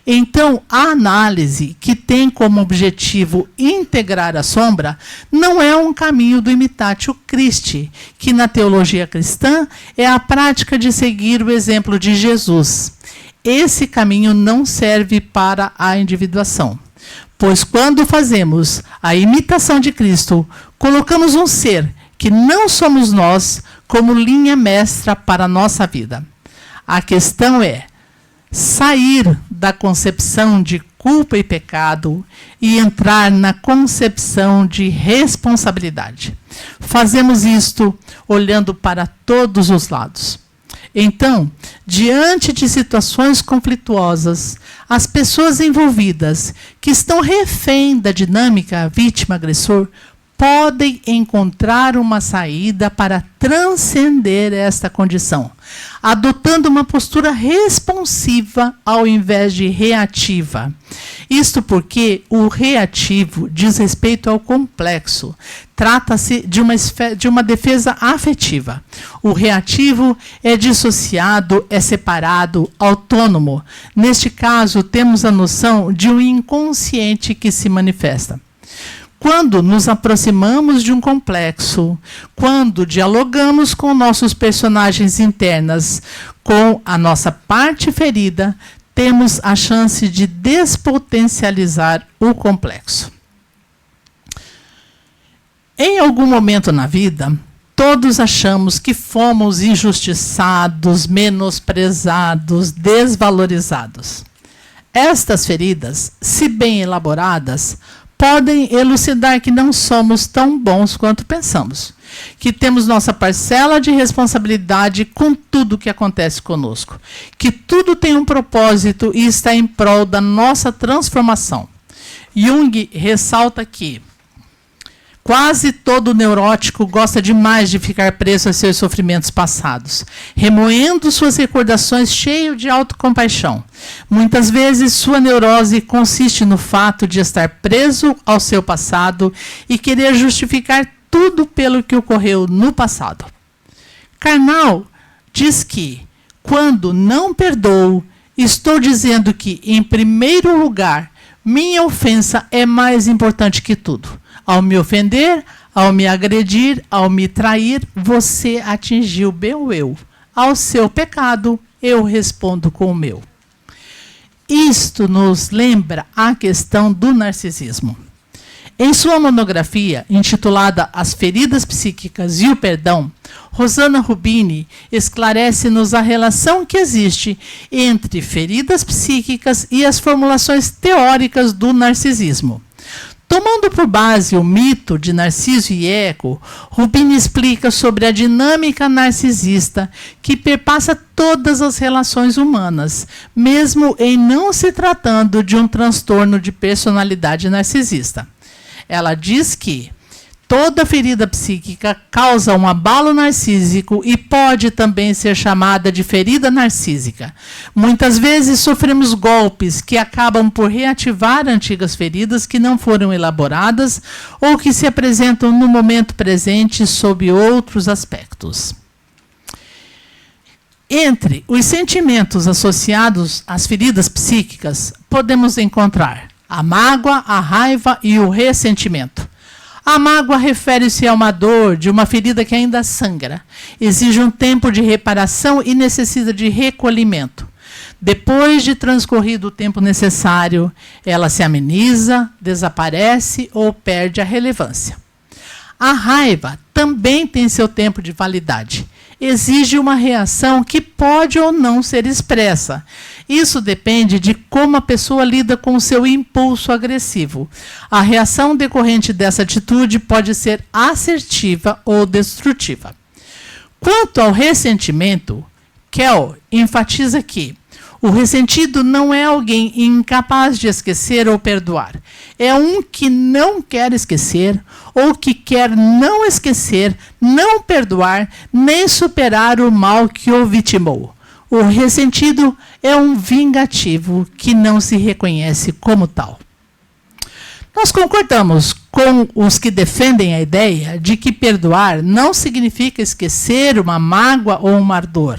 Então, a análise, que tem como objetivo integrar a sombra, não é um caminho do imitatio Christi, que na teologia cristã é a prática de seguir o exemplo de Jesus. esse caminho não serve para a individuação. Pois quando fazemos a imitação de Cristo, colocamos um ser que não somos nós como linha mestra para a nossa vida. A questão é sair da concepção de culpa e pecado e entrar na concepção de responsabilidade. Fazemos isto olhando para todos os lados. Então, diante de situações conflituosas, as pessoas envolvidas, que estão refém da dinâmica vítima-agressor, podem encontrar uma saída para transcender esta condição, adotando uma postura responsiva ao invés de reativa. Isto porque o reativo diz respeito ao complexo. Trata-se de uma defesa afetiva. O reativo é dissociado, é separado, autônomo. Neste caso, temos a noção de um inconsciente que se manifesta. Quando nos aproximamos de um complexo, quando dialogamos com nossos personagens internas, com a nossa parte ferida, temos a chance de despotencializar o complexo. Em algum momento na vida, todos achamos que fomos injustiçados, menosprezados, desvalorizados. Estas feridas, se bem elaboradas, podem elucidar que não somos tão bons quanto pensamos, que temos nossa parcela de responsabilidade com tudo que acontece conosco, que tudo tem um propósito e está em prol da nossa transformação. Jung ressalta que quase todo neurótico gosta demais de ficar preso a seus sofrimentos passados, remoendo suas recordações cheio de autocompaixão. Muitas vezes, sua neurose consiste no fato de estar preso ao seu passado e querer justificar tudo pelo que ocorreu no passado. Karnal diz que, quando não perdoo, estou dizendo que, em primeiro lugar, minha ofensa é mais importante que tudo. Ao me ofender, ao me agredir, ao me trair, você atingiu meu eu. Ao seu pecado, eu respondo com o meu. Isto nos lembra a questão do narcisismo. Em sua monografia, intitulada As Feridas Psíquicas e o Perdão, Rosana Rubini esclarece-nos a relação que existe entre feridas psíquicas e as formulações teóricas do narcisismo. Tomando por base o mito de Narciso e Eco, Rubini explica sobre a dinâmica narcisista que perpassa todas as relações humanas, mesmo em não se tratando de um transtorno de personalidade narcisista. Ela diz que toda ferida psíquica causa um abalo narcísico e pode também ser chamada de ferida narcísica. Muitas vezes sofremos golpes que acabam por reativar antigas feridas que não foram elaboradas ou que se apresentam no momento presente sob outros aspectos. Entre os sentimentos associados às feridas psíquicas, podemos encontrar a mágoa, a raiva e o ressentimento. A mágoa refere-se a uma dor de uma ferida que ainda sangra, exige um tempo de reparação e necessita de recolhimento. Depois de transcorrido o tempo necessário, ela se ameniza, desaparece ou perde a relevância. A raiva também tem seu tempo de validade. Exige uma reação que pode ou não ser expressa. Isso depende de como a pessoa lida com o seu impulso agressivo. A reação decorrente dessa atitude pode ser assertiva ou destrutiva. Quanto ao ressentimento, Kell enfatiza que o ressentido não é alguém incapaz de esquecer ou perdoar. É um que não quer esquecer ou que quer não esquecer, não perdoar, nem superar o mal que o vitimou. O ressentido é um vingativo que não se reconhece como tal. Nós concordamos com os que defendem a ideia de que perdoar não significa esquecer uma mágoa ou uma ardor,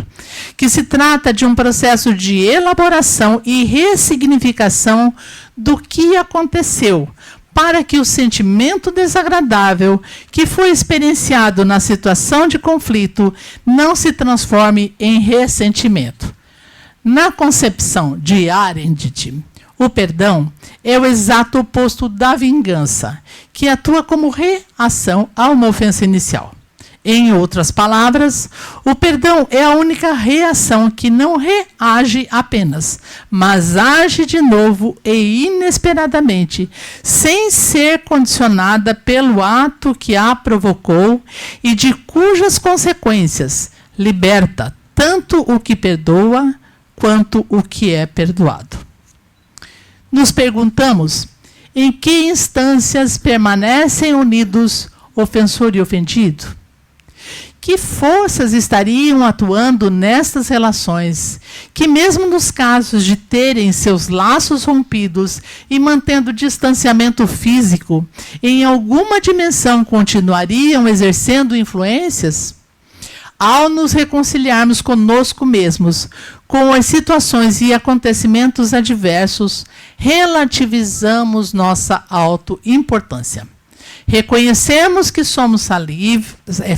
que se trata de um processo de elaboração e ressignificação do que aconteceu, para que o sentimento desagradável que foi experienciado na situação de conflito não se transforme em ressentimento. Na concepção de Arendt, o perdão é o exato oposto da vingança, que atua como reação a uma ofensa inicial. Em outras palavras, o perdão é a única reação que não reage apenas, mas age de novo e inesperadamente, sem ser condicionada pelo ato que a provocou e de cujas consequências liberta tanto o que perdoa quanto o que é perdoado. Nos perguntamos em que instâncias permanecem unidos ofensor e ofendido? Que forças estariam atuando nestas relações, que mesmo nos casos de terem seus laços rompidos e mantendo distanciamento físico, em alguma dimensão continuariam exercendo influências? Ao nos reconciliarmos conosco mesmos, com as situações e acontecimentos adversos, relativizamos nossa autoimportância. Reconhecemos que somos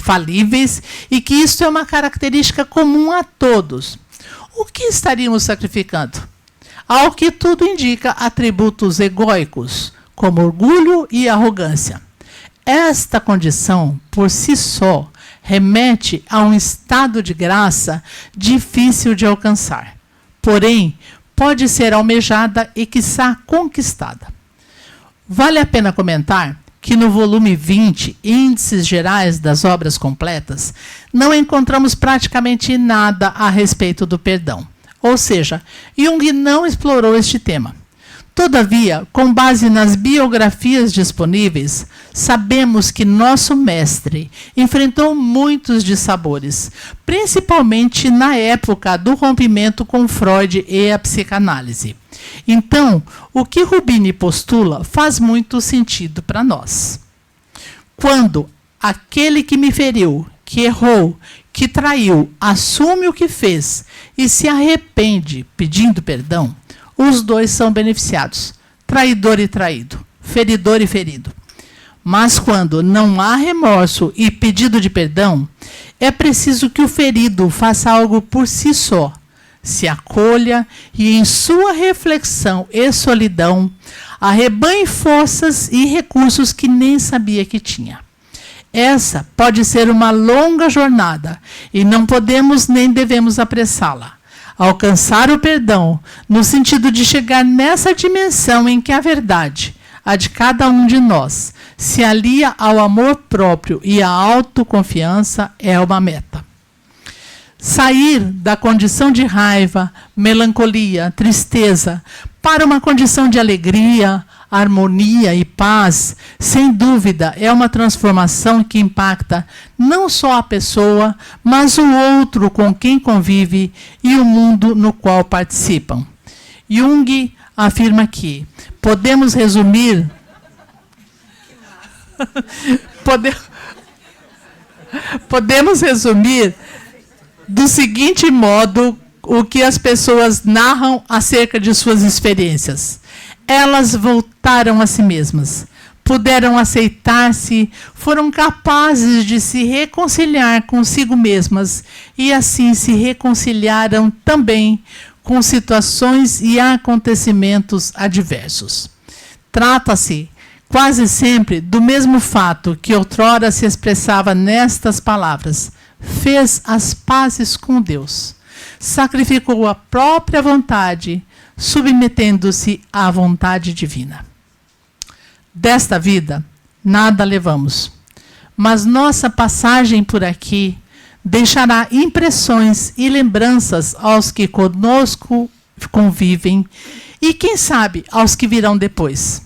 falíveis e que isto é uma característica comum a todos. O que estaríamos sacrificando? Ao que tudo indica, atributos egóicos, como orgulho e arrogância. Esta condição, por si só, remete a um estado de graça difícil de alcançar. Porém, pode ser almejada e, quiçá, conquistada. Vale a pena comentar que no volume 20, Índices Gerais das Obras Completas, não encontramos praticamente nada a respeito do perdão. Ou seja, Jung não explorou este tema. Todavia, com base nas biografias disponíveis, sabemos que nosso mestre enfrentou muitos dissabores, principalmente na época do rompimento com Freud e a psicanálise. Então, o que Rubini postula faz muito sentido para nós. Quando aquele que me feriu, que errou, que traiu, assume o que fez e se arrepende pedindo perdão, os dois são beneficiados, traidor e traído, feridor e ferido. Mas quando não há remorso e pedido de perdão, é preciso que o ferido faça algo por si só, se acolha e, em sua reflexão e solidão, arrebanhe forças e recursos que nem sabia que tinha. Essa pode ser uma longa jornada e não podemos nem devemos apressá-la. Alcançar o perdão, no sentido de chegar nessa dimensão em que a verdade, a de cada um de nós, se alia ao amor próprio e à autoconfiança, é uma meta. Sair da condição de raiva, melancolia, tristeza, para uma condição de alegria, harmonia e paz, sem dúvida, é uma transformação que impacta não só a pessoa, mas o outro com quem convive e o mundo no qual participam. Jung afirma que podemos resumir do seguinte modo o que as pessoas narram acerca de suas experiências. Elas voltaram a si mesmas, puderam aceitar-se, foram capazes de se reconciliar consigo mesmas e assim se reconciliaram também com situações e acontecimentos adversos. Trata-se quase sempre do mesmo fato que outrora se expressava nestas palavras: fez as pazes com Deus, sacrificou a própria vontade, submetendo-se à vontade divina. Desta vida, nada levamos, mas nossa passagem por aqui deixará impressões e lembranças aos que conosco convivem e, quem sabe, aos que virão depois.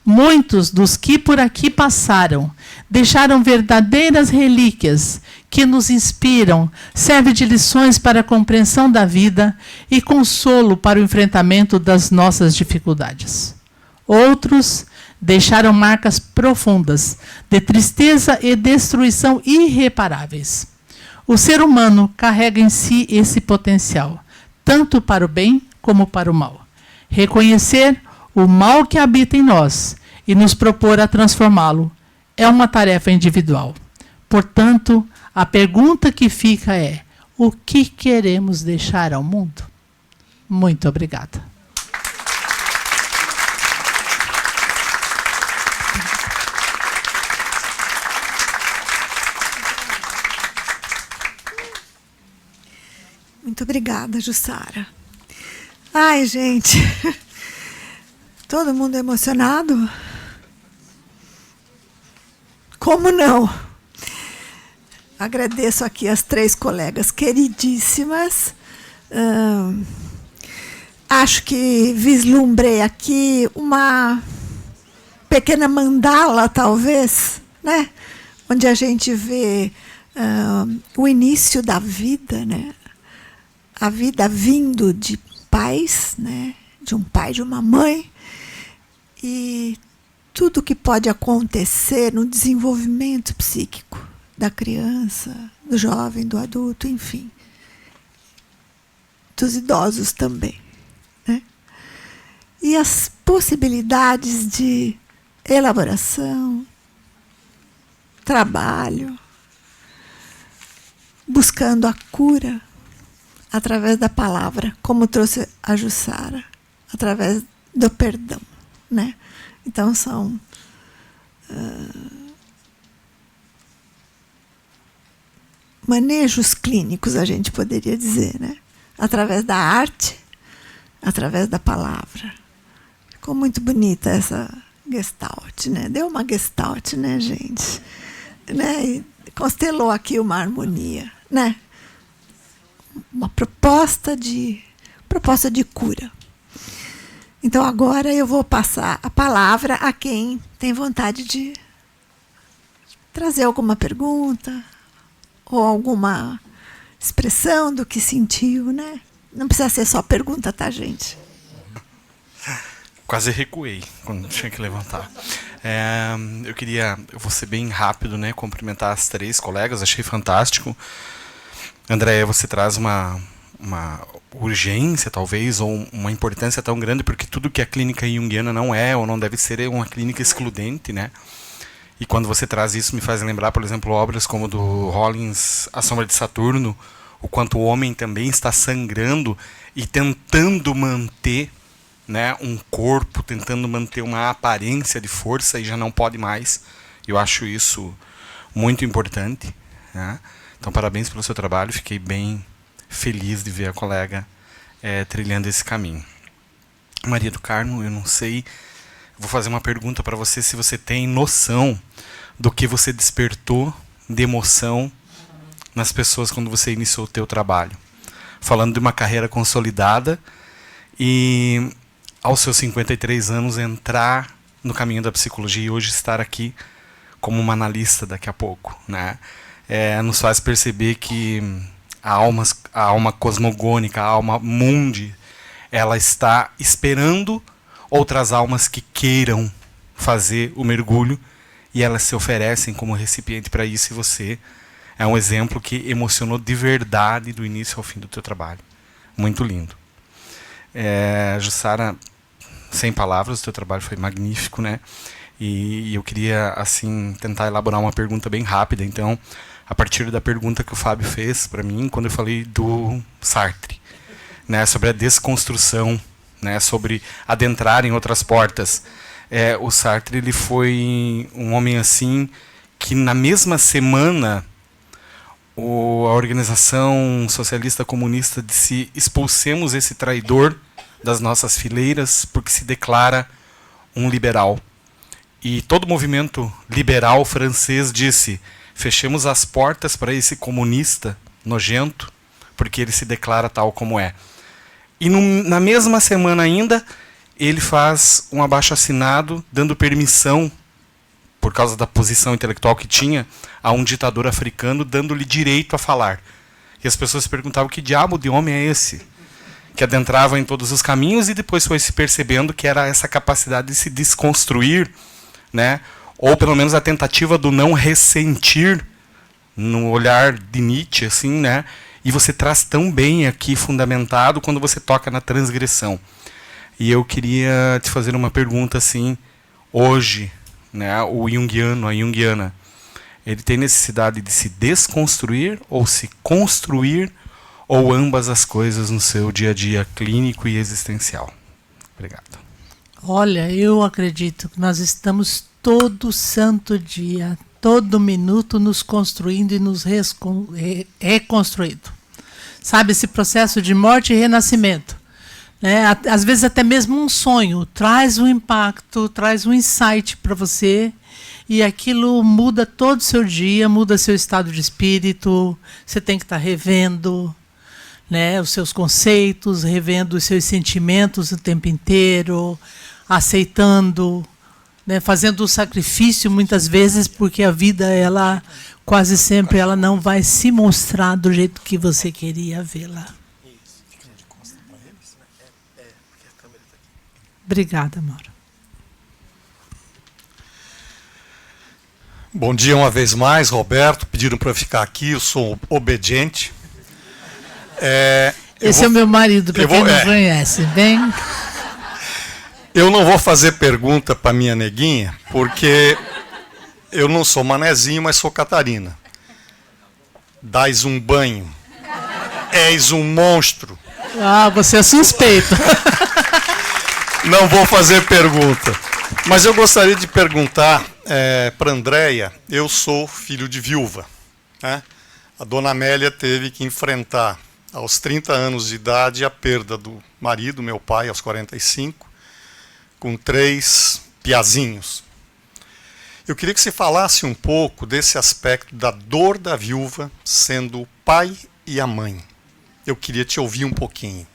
Muitos dos que por aqui passaram deixaram verdadeiras relíquias que nos inspiram, servem de lições para a compreensão da vida e consolo para o enfrentamento das nossas dificuldades. Outros deixaram marcas profundas de tristeza e destruição irreparáveis. O ser humano carrega em si esse potencial, tanto para o bem como para o mal. Reconhecer o mal que habita em nós e nos propor a transformá-lo é uma tarefa individual. Portanto, a pergunta que fica é: o que queremos deixar ao mundo? Muito obrigada. Muito obrigada, Jussara. Ai, gente, todo mundo emocionado? Como não? Agradeço aqui as 3 colegas queridíssimas. Acho que vislumbrei aqui uma pequena mandala, talvez, né? Onde a gente vê o início da vida, né? A vida vindo de pais, né? De um pai e de uma mãe, e tudo que pode acontecer no desenvolvimento psíquico da criança, do jovem, do adulto, enfim, dos idosos também, né? E as possibilidades de elaboração, trabalho, buscando a cura através da palavra, como trouxe a Jussara, através do perdão, né? Então são manejos clínicos, a gente poderia dizer, né? Através da arte, através da palavra. Ficou muito bonita essa gestalt, né? Deu uma gestalt, né, gente? Né? E constelou aqui uma harmonia, né? Uma proposta de cura. Então agora eu vou passar a palavra a quem tem vontade de trazer alguma pergunta ou alguma expressão do que sentiu, né? Não precisa ser só pergunta, tá, gente? Quase recuei quando tinha que levantar. Eu vou ser bem rápido, né? Cumprimentar as 3 colegas, achei fantástico. Andréia, você traz uma urgência, talvez, ou uma importância tão grande, porque tudo que a clínica junguiana não é, ou não deve ser, é uma clínica excludente, né? E quando você traz isso, me faz lembrar, por exemplo, obras como do Rollins, A Sombra de Saturno, o quanto o homem também está sangrando e tentando manter, né, um corpo, tentando manter uma aparência de força e já não pode mais. Eu acho isso muito importante, né? Então, parabéns pelo seu trabalho. Fiquei bem feliz de ver a colega trilhando esse caminho. Maria do Carmo, eu não sei, vou fazer uma pergunta para você, se você tem noção do que você despertou de emoção nas pessoas quando você iniciou o teu trabalho. Falando de uma carreira consolidada e, aos seus 53 anos, entrar no caminho da psicologia e hoje estar aqui como uma analista daqui a pouco, né? Nos faz perceber que a alma cosmogônica, a alma mundi, ela está esperando outras almas que queiram fazer o mergulho e elas se oferecem como recipiente para isso, e você é um exemplo que emocionou de verdade do início ao fim do teu trabalho. Muito lindo. Jussara, sem palavras, o teu trabalho foi magnífico, né? E eu queria, assim, tentar elaborar uma pergunta bem rápida, então, a partir da pergunta que o Fábio fez para mim, quando eu falei do Sartre, né, sobre a desconstrução, né, sobre adentrar em outras portas. O Sartre, ele foi um homem assim, que na mesma semana a Organização Socialista Comunista disse: expulsemos esse traidor das nossas fileiras, porque se declara um liberal. E todo o movimento liberal francês disse: fechemos as portas para esse comunista nojento, porque ele se declara tal como é. E na mesma semana ainda, ele faz um abaixo-assinado dando permissão, por causa da posição intelectual que tinha, a um ditador africano, dando-lhe direito a falar. E as pessoas se perguntavam: que diabo de homem é esse? Que adentrava em todos os caminhos e depois foi se percebendo que era essa capacidade de se desconstruir, né? Ou pelo menos a tentativa do não ressentir, no olhar de Nietzsche, assim, né? E você traz tão bem aqui fundamentado quando você toca na transgressão. E eu queria te fazer uma pergunta assim: hoje, né, o junguiano, a junguiana, ele tem necessidade de se desconstruir ou se construir, ou ambas as coisas no seu dia a dia clínico e existencial? Obrigado. Olha, eu acredito que nós estamos todo santo dia, todo minuto nos construindo e nos reconstruindo. Sabe, esse processo de morte e renascimento. Né? Às vezes até mesmo um sonho traz um impacto, traz um insight para você, e aquilo muda todo o seu dia, muda seu estado de espírito. Você tem que estar revendo, né, os seus conceitos, revendo os seus sentimentos o tempo inteiro, aceitando, né, fazendo o sacrifício muitas vezes, porque a vida, ela quase sempre ela não vai se mostrar do jeito que você queria vê-la. Obrigada, Mauro. Bom dia uma vez mais, Roberto. Pediram para eu ficar aqui, eu sou obediente. Esse é o meu marido, para quem não conhece. Bem... Eu não vou fazer pergunta para minha neguinha, porque eu não sou manezinho, mas sou Catarina. Dás um banho. És um monstro. Ah, você é suspeito. Não vou fazer pergunta. Mas eu gostaria de perguntar para a Andréia. Eu sou filho de viúva, né? A dona Amélia teve que enfrentar, aos 30 anos de idade, a perda do marido, meu pai, aos 45, com 3 piazinhos. Eu queria que você falasse um pouco desse aspecto da dor da viúva sendo o pai e a mãe. Eu queria te ouvir um pouquinho.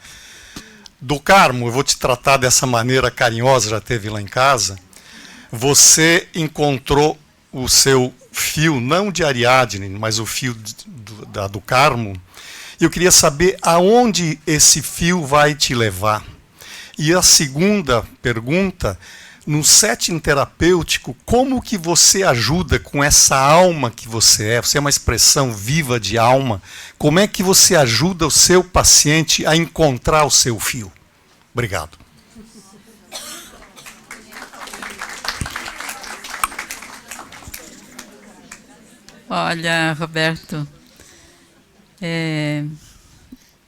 Do Carmo, eu vou te tratar dessa maneira carinhosa, já teve lá em casa. Você encontrou o seu fio, não de Ariadne, mas o fio do Carmo. E eu queria saber aonde esse fio vai te levar. E a segunda pergunta, no setting terapêutico, como que você ajuda com essa alma que você é? Você é uma expressão viva de alma. Como é que você ajuda o seu paciente a encontrar o seu fio? Obrigado. Olha, Roberto, é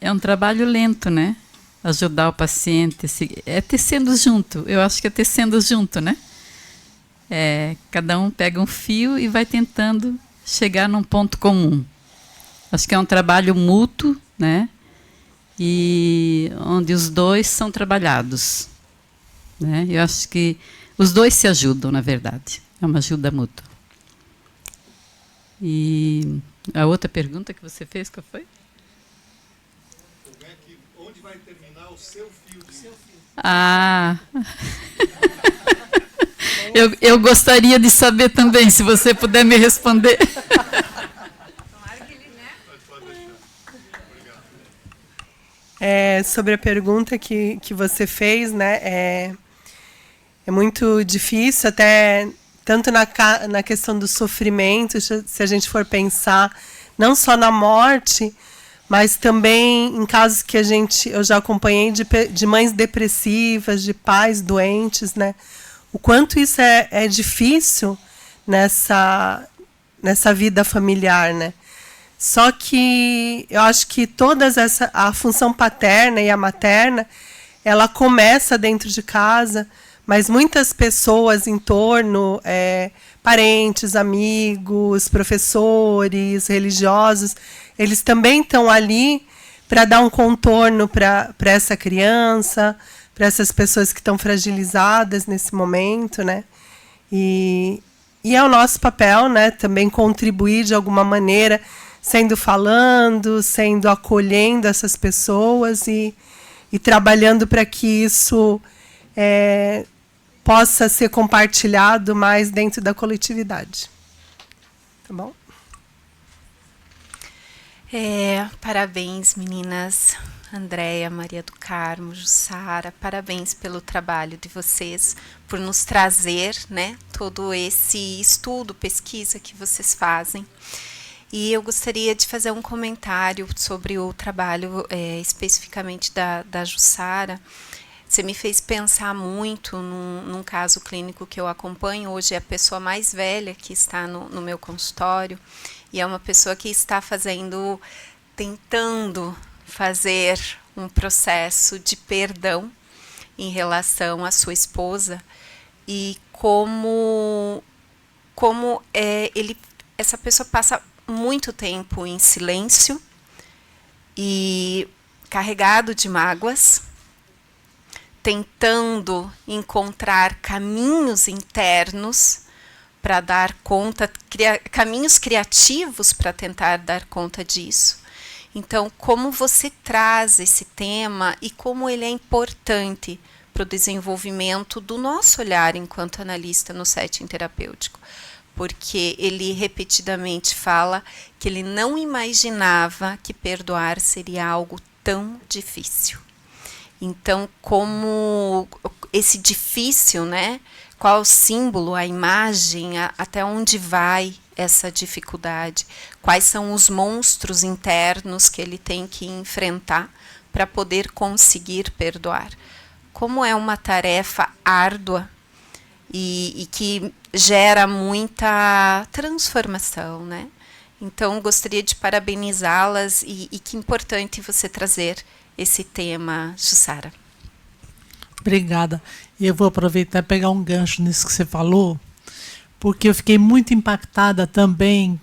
um trabalho lento, né? Ajudar o paciente, é tecendo junto. Eu acho que é tecendo junto, né? Cada um pega um fio e vai tentando chegar num ponto comum. Acho que é um trabalho mútuo, né? E onde os dois são trabalhados, né? Eu acho que os dois se ajudam, na verdade. É uma ajuda mútua. E a outra pergunta que você fez, qual foi? Onde vai terminar o seu fio? Ah, eu gostaria de saber também, se você puder me responder. Sobre a pergunta que você fez, né, é muito difícil, até tanto na questão do sofrimento, se a gente for pensar não só na morte, mas também em casos que eu já acompanhei de mães depressivas, de pais doentes, né? O quanto isso é difícil nessa vida familiar, né? Só que eu acho que a função paterna e a materna, ela começa dentro de casa, mas muitas pessoas em torno, parentes, amigos, professores, religiosos, eles também estão ali para dar um contorno para essa criança, para essas pessoas que estão fragilizadas nesse momento, né? E é o nosso papel, né, também contribuir de alguma maneira, sendo acolhendo essas pessoas e trabalhando para que isso possa ser compartilhado mais dentro da coletividade. Tá bom? Parabéns, meninas. Andréia, Maria do Carmo, Jussara, parabéns pelo trabalho de vocês, por nos trazer, né, todo esse estudo, pesquisa que vocês fazem. E eu gostaria de fazer um comentário sobre o trabalho especificamente da Jussara. Você me fez pensar muito num caso clínico que eu acompanho. Hoje é a pessoa mais velha que está no meu consultório, e é uma pessoa que está tentando fazer um processo de perdão em relação à sua esposa e como essa pessoa passa muito tempo em silêncio e carregado de mágoas, tentando encontrar caminhos internos para dar conta, caminhos criativos para tentar dar conta disso. Então, como você traz esse tema e como ele é importante para o desenvolvimento do nosso olhar enquanto analista no setting terapêutico. Porque ele repetidamente fala que ele não imaginava que perdoar seria algo tão difícil. Então, como esse difícil, né? Qual o símbolo, a imagem, até onde vai essa dificuldade? Quais são os monstros internos que ele tem que enfrentar para poder conseguir perdoar? Como é uma tarefa árdua e que gera muita transformação, né? Então, gostaria de parabenizá-las e que importante você trazer esse tema, Jussara. Obrigada. E eu vou aproveitar e pegar um gancho nisso que você falou, porque eu fiquei muito impactada também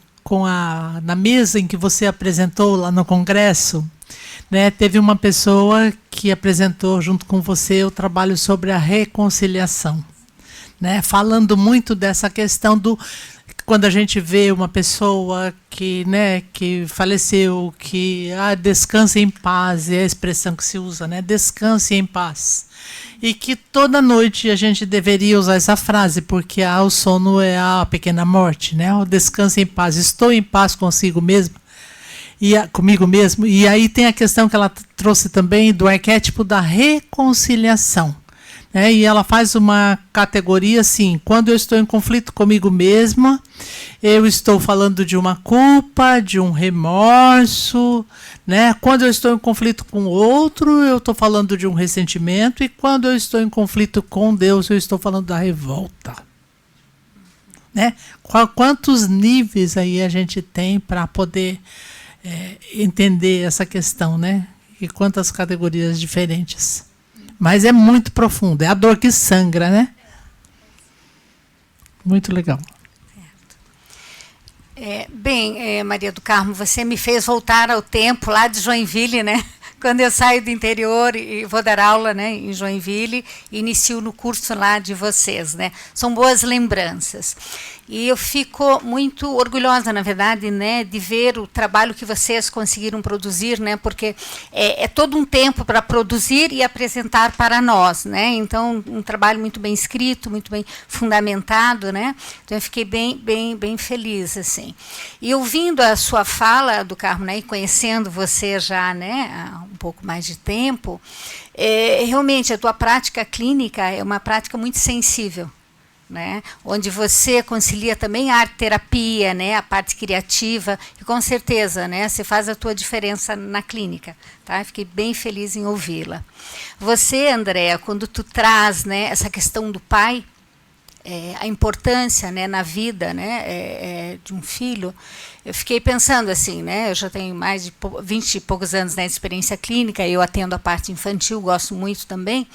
na mesa em que você apresentou lá no Congresso, né? Teve uma pessoa que apresentou junto com você o trabalho sobre a reconciliação, né? Falando muito dessa questão do quando a gente vê uma pessoa que, né, que faleceu, que descanse em paz, é a expressão que se usa, né? Descanse em paz. E que toda noite a gente deveria usar essa frase, porque o sono é a pequena morte, né? O descanse em paz, estou em paz consigo mesmo, comigo mesmo. E aí tem a questão que ela trouxe também do arquétipo da reconciliação. E ela faz uma categoria assim: quando eu estou em conflito comigo mesma, eu estou falando de uma culpa, de um remorso, né? Quando eu estou em conflito com o outro, eu estou falando de um ressentimento, e quando eu estou em conflito com Deus, eu estou falando da revolta, né? Quantos níveis aí a gente tem para poder entender essa questão, né? E quantas categorias diferentes. Mas é muito profundo, é a dor que sangra, né? Muito legal. Maria do Carmo, você me fez voltar ao tempo lá de Joinville, né? Quando eu saio do interior e vou dar aula, né, em Joinville, inicio no curso lá de vocês, né? São boas lembranças. E eu fico muito orgulhosa, na verdade, né, de ver o trabalho que vocês conseguiram produzir, né, porque é todo um tempo para produzir e apresentar para nós, né? Então, um trabalho muito bem escrito, muito bem fundamentado, né? Então, eu fiquei bem feliz, assim. E ouvindo a sua fala, do Carmo, né, e conhecendo você já, né, há um pouco mais de tempo, realmente a tua prática clínica é uma prática muito sensível, né? Onde você concilia também a arte-terapia, né? A parte criativa, e com certeza, né, você faz a tua diferença na clínica, tá? Fiquei bem feliz em ouvi-la. Você, Andréa, quando tu traz, né, essa questão do pai, a importância, né, na vida, né, de um filho, eu fiquei pensando assim, né, eu já tenho mais de 20 e poucos anos, né, de experiência clínica, eu atendo a parte infantil, gosto muito também,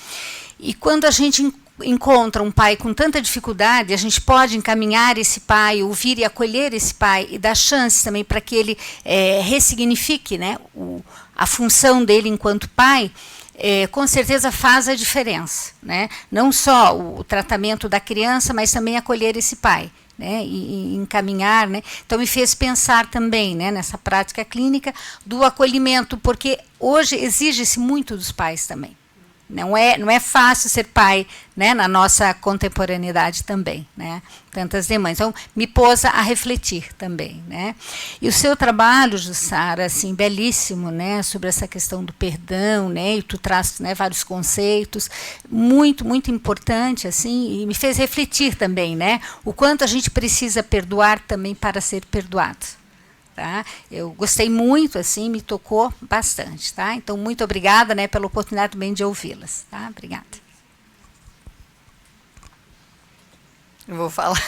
e quando a gente encontra um pai com tanta dificuldade, a gente pode encaminhar esse pai, ouvir e acolher esse pai e dar chance também para que ele ressignifique, né, a função dele enquanto pai, com certeza faz a diferença, né? Não só o tratamento da criança, mas também acolher esse pai, né? E encaminhar, né? Então me fez pensar também, né, nessa prática clínica do acolhimento, porque hoje exige-se muito dos pais também. Não é fácil ser pai, né, na nossa contemporaneidade também, né? Tantas demandas. Então, me pôs a refletir também, né? E o seu trabalho, Jussara, assim, belíssimo, né, sobre essa questão do perdão, né? E tu traz, né, vários conceitos, muito importante, assim, e me fez refletir também, né? O quanto a gente precisa perdoar também para ser perdoado. Tá? Eu gostei muito, assim, me tocou bastante, tá? Então, muito obrigada, né, pela oportunidade também de ouvi-las, tá? Obrigada. Eu vou falar.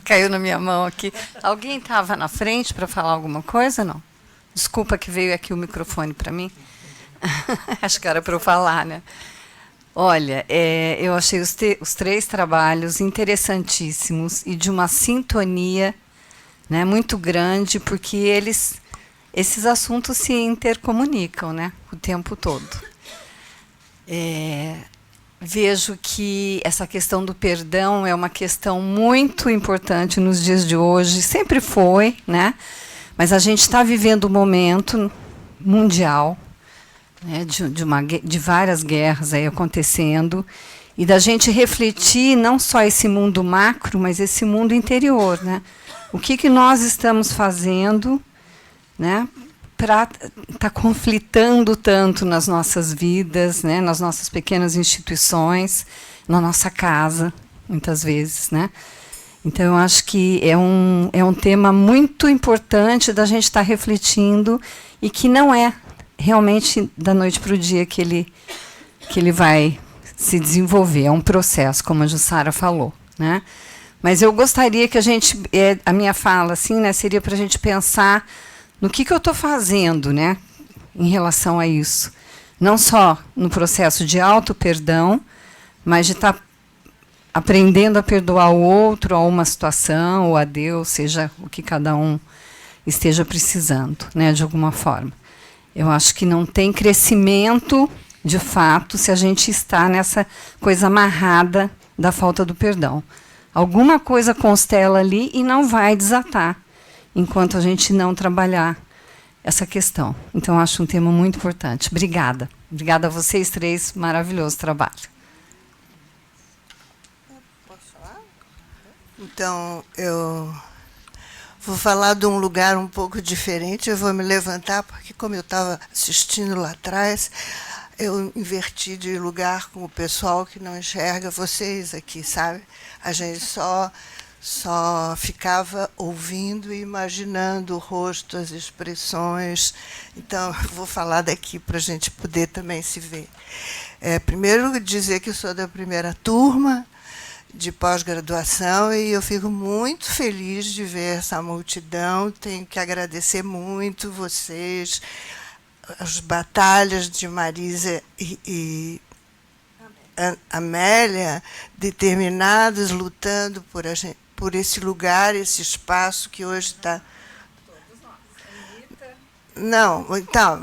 Caiu na minha mão aqui. Alguém estava na frente para falar alguma coisa, não? Desculpa que veio aqui o microfone para mim. Acho que era para eu falar, né? Olha, eu achei os 3 trabalhos interessantíssimos e de uma sintonia, né, muito grande, porque esses assuntos se intercomunicam, né, o tempo todo. Vejo que essa questão do perdão é uma questão muito importante nos dias de hoje, sempre foi, né? Mas a gente está vivendo um momento mundial, né, de várias guerras aí acontecendo, e da gente refletir não só esse mundo macro, mas esse mundo interior, né? O que nós estamos fazendo, né, para estar conflitando tanto nas nossas vidas, né, nas nossas pequenas instituições, na nossa casa, muitas vezes, né? Então, eu acho que é um tema muito importante da gente estar refletindo e que não é realmente da noite para o dia que ele vai se desenvolver. É um processo, como a Jussara falou, né? Mas eu gostaria que a minha fala assim, né, seria para a gente pensar no que eu estou fazendo, né, em relação a isso. Não só no processo de auto-perdão, mas de estar aprendendo a perdoar o outro, a uma situação, ou a Deus, seja o que cada um esteja precisando, né, de alguma forma. Eu acho que não tem crescimento, de fato, se a gente está nessa coisa amarrada da falta do perdão. Alguma coisa constela ali e não vai desatar, enquanto a gente não trabalhar essa questão. Então, acho um tema muito importante. Obrigada. Obrigada a vocês 3, maravilhoso trabalho. Então, eu vou falar de um lugar um pouco diferente. Eu vou me levantar, porque como eu estava assistindo lá atrás, eu inverti de lugar com o pessoal que não enxerga vocês aqui, sabe? A gente só ficava ouvindo e imaginando o rosto, as expressões. Então, eu vou falar daqui para a gente poder também se ver. Primeiro, dizer que eu sou da primeira turma de pós-graduação e eu fico muito feliz de ver essa multidão. Tenho que agradecer muito vocês, as batalhas de Marisa e Amélia, determinadas, lutando por esse lugar, esse espaço que hoje está... Não, então,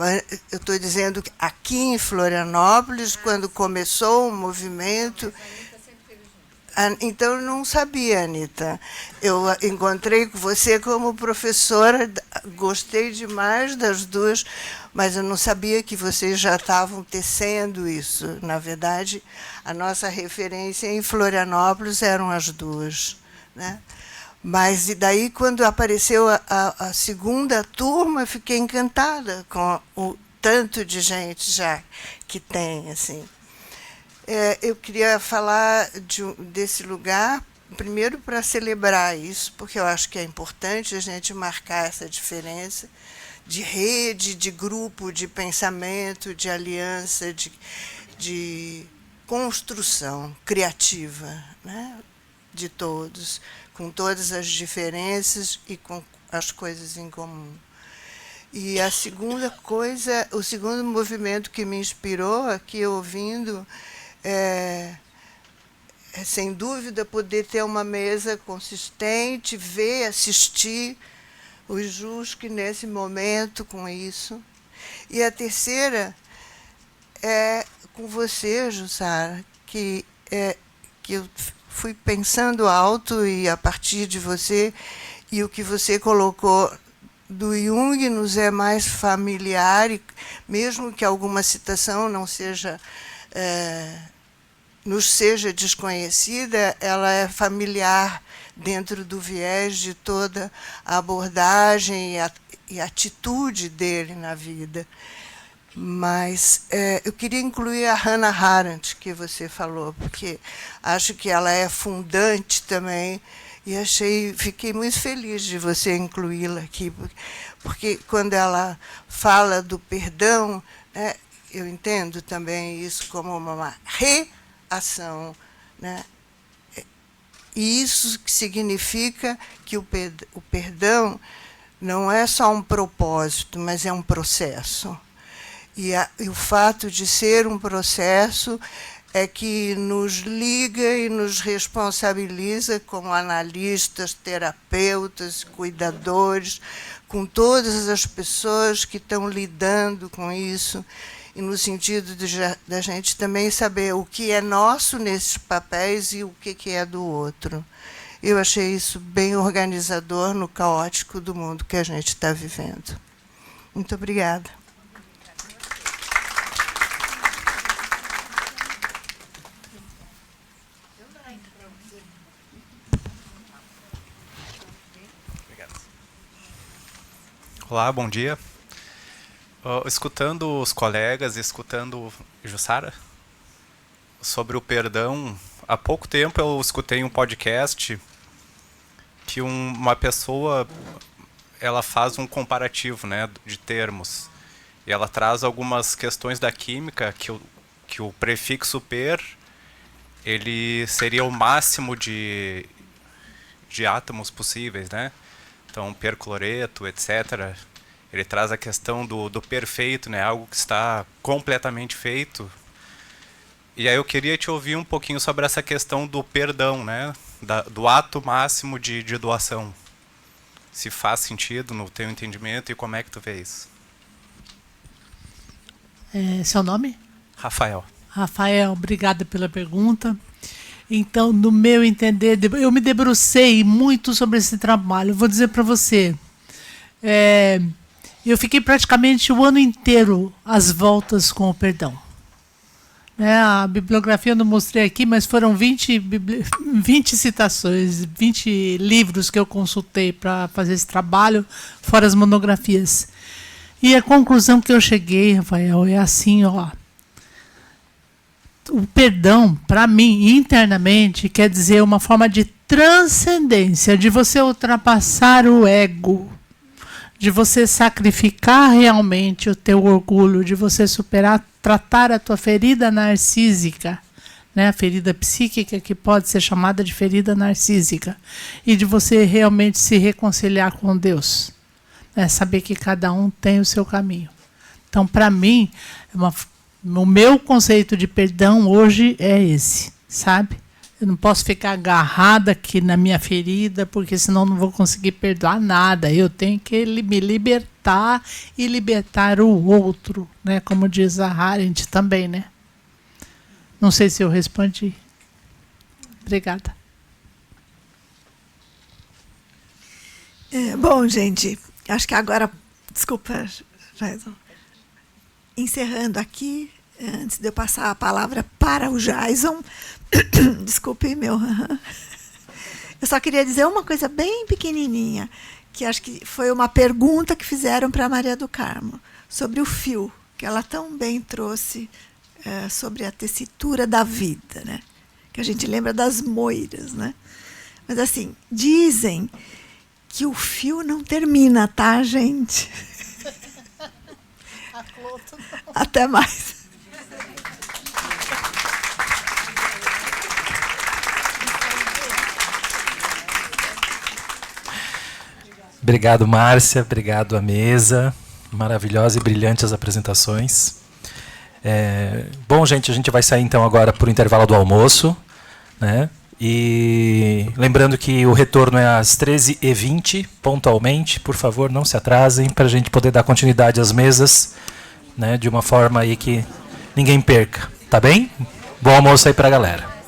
eu estou dizendo que aqui em Florianópolis, quando começou o movimento... Então, eu não sabia, Anita. Eu encontrei com você como professora, gostei demais das duas, mas eu não sabia que vocês já estavam tecendo isso. Na verdade, a nossa referência em Florianópolis eram as duas, né? Mas, e daí, quando apareceu a segunda turma, eu fiquei encantada com o tanto de gente já que tem, assim. Eu queria falar desse lugar, primeiro para celebrar isso, porque eu acho que é importante a gente marcar essa diferença de rede, de grupo, de pensamento, de aliança, de construção criativa, né, de todos, com todas as diferenças e com as coisas em comum. E a segunda coisa, o segundo movimento que me inspirou aqui ouvindo... sem dúvida, poder ter uma mesa consistente, ver, assistir os JUSC nesse momento com isso. E a terceira é com você, Jussara, que eu fui pensando alto e a partir de você, e o que você colocou do Jung nos é mais familiar, e mesmo que alguma citação não seja... nos seja desconhecida, ela é familiar dentro do viés de toda a abordagem e a atitude dele na vida. Mas eu queria incluir a Hannah Arendt, que você falou, porque acho que ela é fundante também, e fiquei muito feliz de você incluí-la aqui, porque quando ela fala do perdão, né, eu entendo também isso como uma reação, né? E isso significa que o perdão não é só um propósito, mas é um processo. E o fato de ser um processo é que nos liga e nos responsabiliza como analistas, terapeutas, cuidadores, com todas as pessoas que estão lidando com isso, e no sentido da gente também saber o que é nosso nesses papéis e o que é do outro. Eu achei isso bem organizador no caótico do mundo que a gente está vivendo. Muito obrigada. Olá, bom dia. Escutando os colegas, escutando Jussara sobre o perdão, há pouco tempo eu escutei um podcast que uma pessoa ela faz um comparativo, né, de termos, e ela traz algumas questões da química que o prefixo per ele seria o máximo de átomos possíveis, né? Então, percloreto, etc. Ele traz a questão do perfeito, né? Algo que está completamente feito. E aí eu queria te ouvir um pouquinho sobre essa questão do perdão, né? Do ato máximo de doação. Se faz sentido no teu entendimento e como é que tu vê isso? Seu nome? Rafael. Rafael, obrigada pela pergunta. Então, no meu entender, eu me debrucei muito sobre esse trabalho. Eu vou dizer para você, eu fiquei praticamente o ano inteiro às voltas com o perdão. A bibliografia eu não mostrei aqui, mas foram 20 citações, 20 livros que eu consultei para fazer esse trabalho, fora as monografias. E a conclusão que eu cheguei, Rafael, é assim, ó. O perdão, para mim, internamente, quer dizer uma forma de transcendência, de você ultrapassar o ego, de você sacrificar realmente o teu orgulho, de você superar, tratar a tua ferida narcísica, né, a ferida psíquica que pode ser chamada de ferida narcísica, e de você realmente se reconciliar com Deus, né, saber que cada um tem o seu caminho. Então, para mim, o meu conceito de perdão hoje é esse, sabe? Eu não posso ficar agarrada aqui na minha ferida, porque senão não vou conseguir perdoar nada. Eu tenho que me libertar e libertar o outro, né? Como diz a Arendt também, né? Não sei se eu respondi. Obrigada. Bom, gente, acho que agora... Desculpa, Jason. Encerrando aqui, antes de eu passar a palavra para o Jason, desculpe, eu só queria dizer uma coisa bem pequenininha, que acho que foi uma pergunta que fizeram para a Maria do Carmo, sobre o fio, que ela tão bem trouxe sobre a tessitura da vida, né? Que a gente lembra das moiras, né? Mas assim, dizem que o fio não termina, tá, gente? Até mais. Obrigado, Márcia. Obrigado à mesa. Maravilhosa e brilhante as apresentações. Bom, gente, a gente vai sair então agora para o intervalo do almoço, né? E lembrando que o retorno é às 13h20, pontualmente. Por favor, não se atrasem, para a gente poder dar continuidade às mesas, né, de uma forma aí que ninguém perca, tá bem? Bom almoço aí para a galera.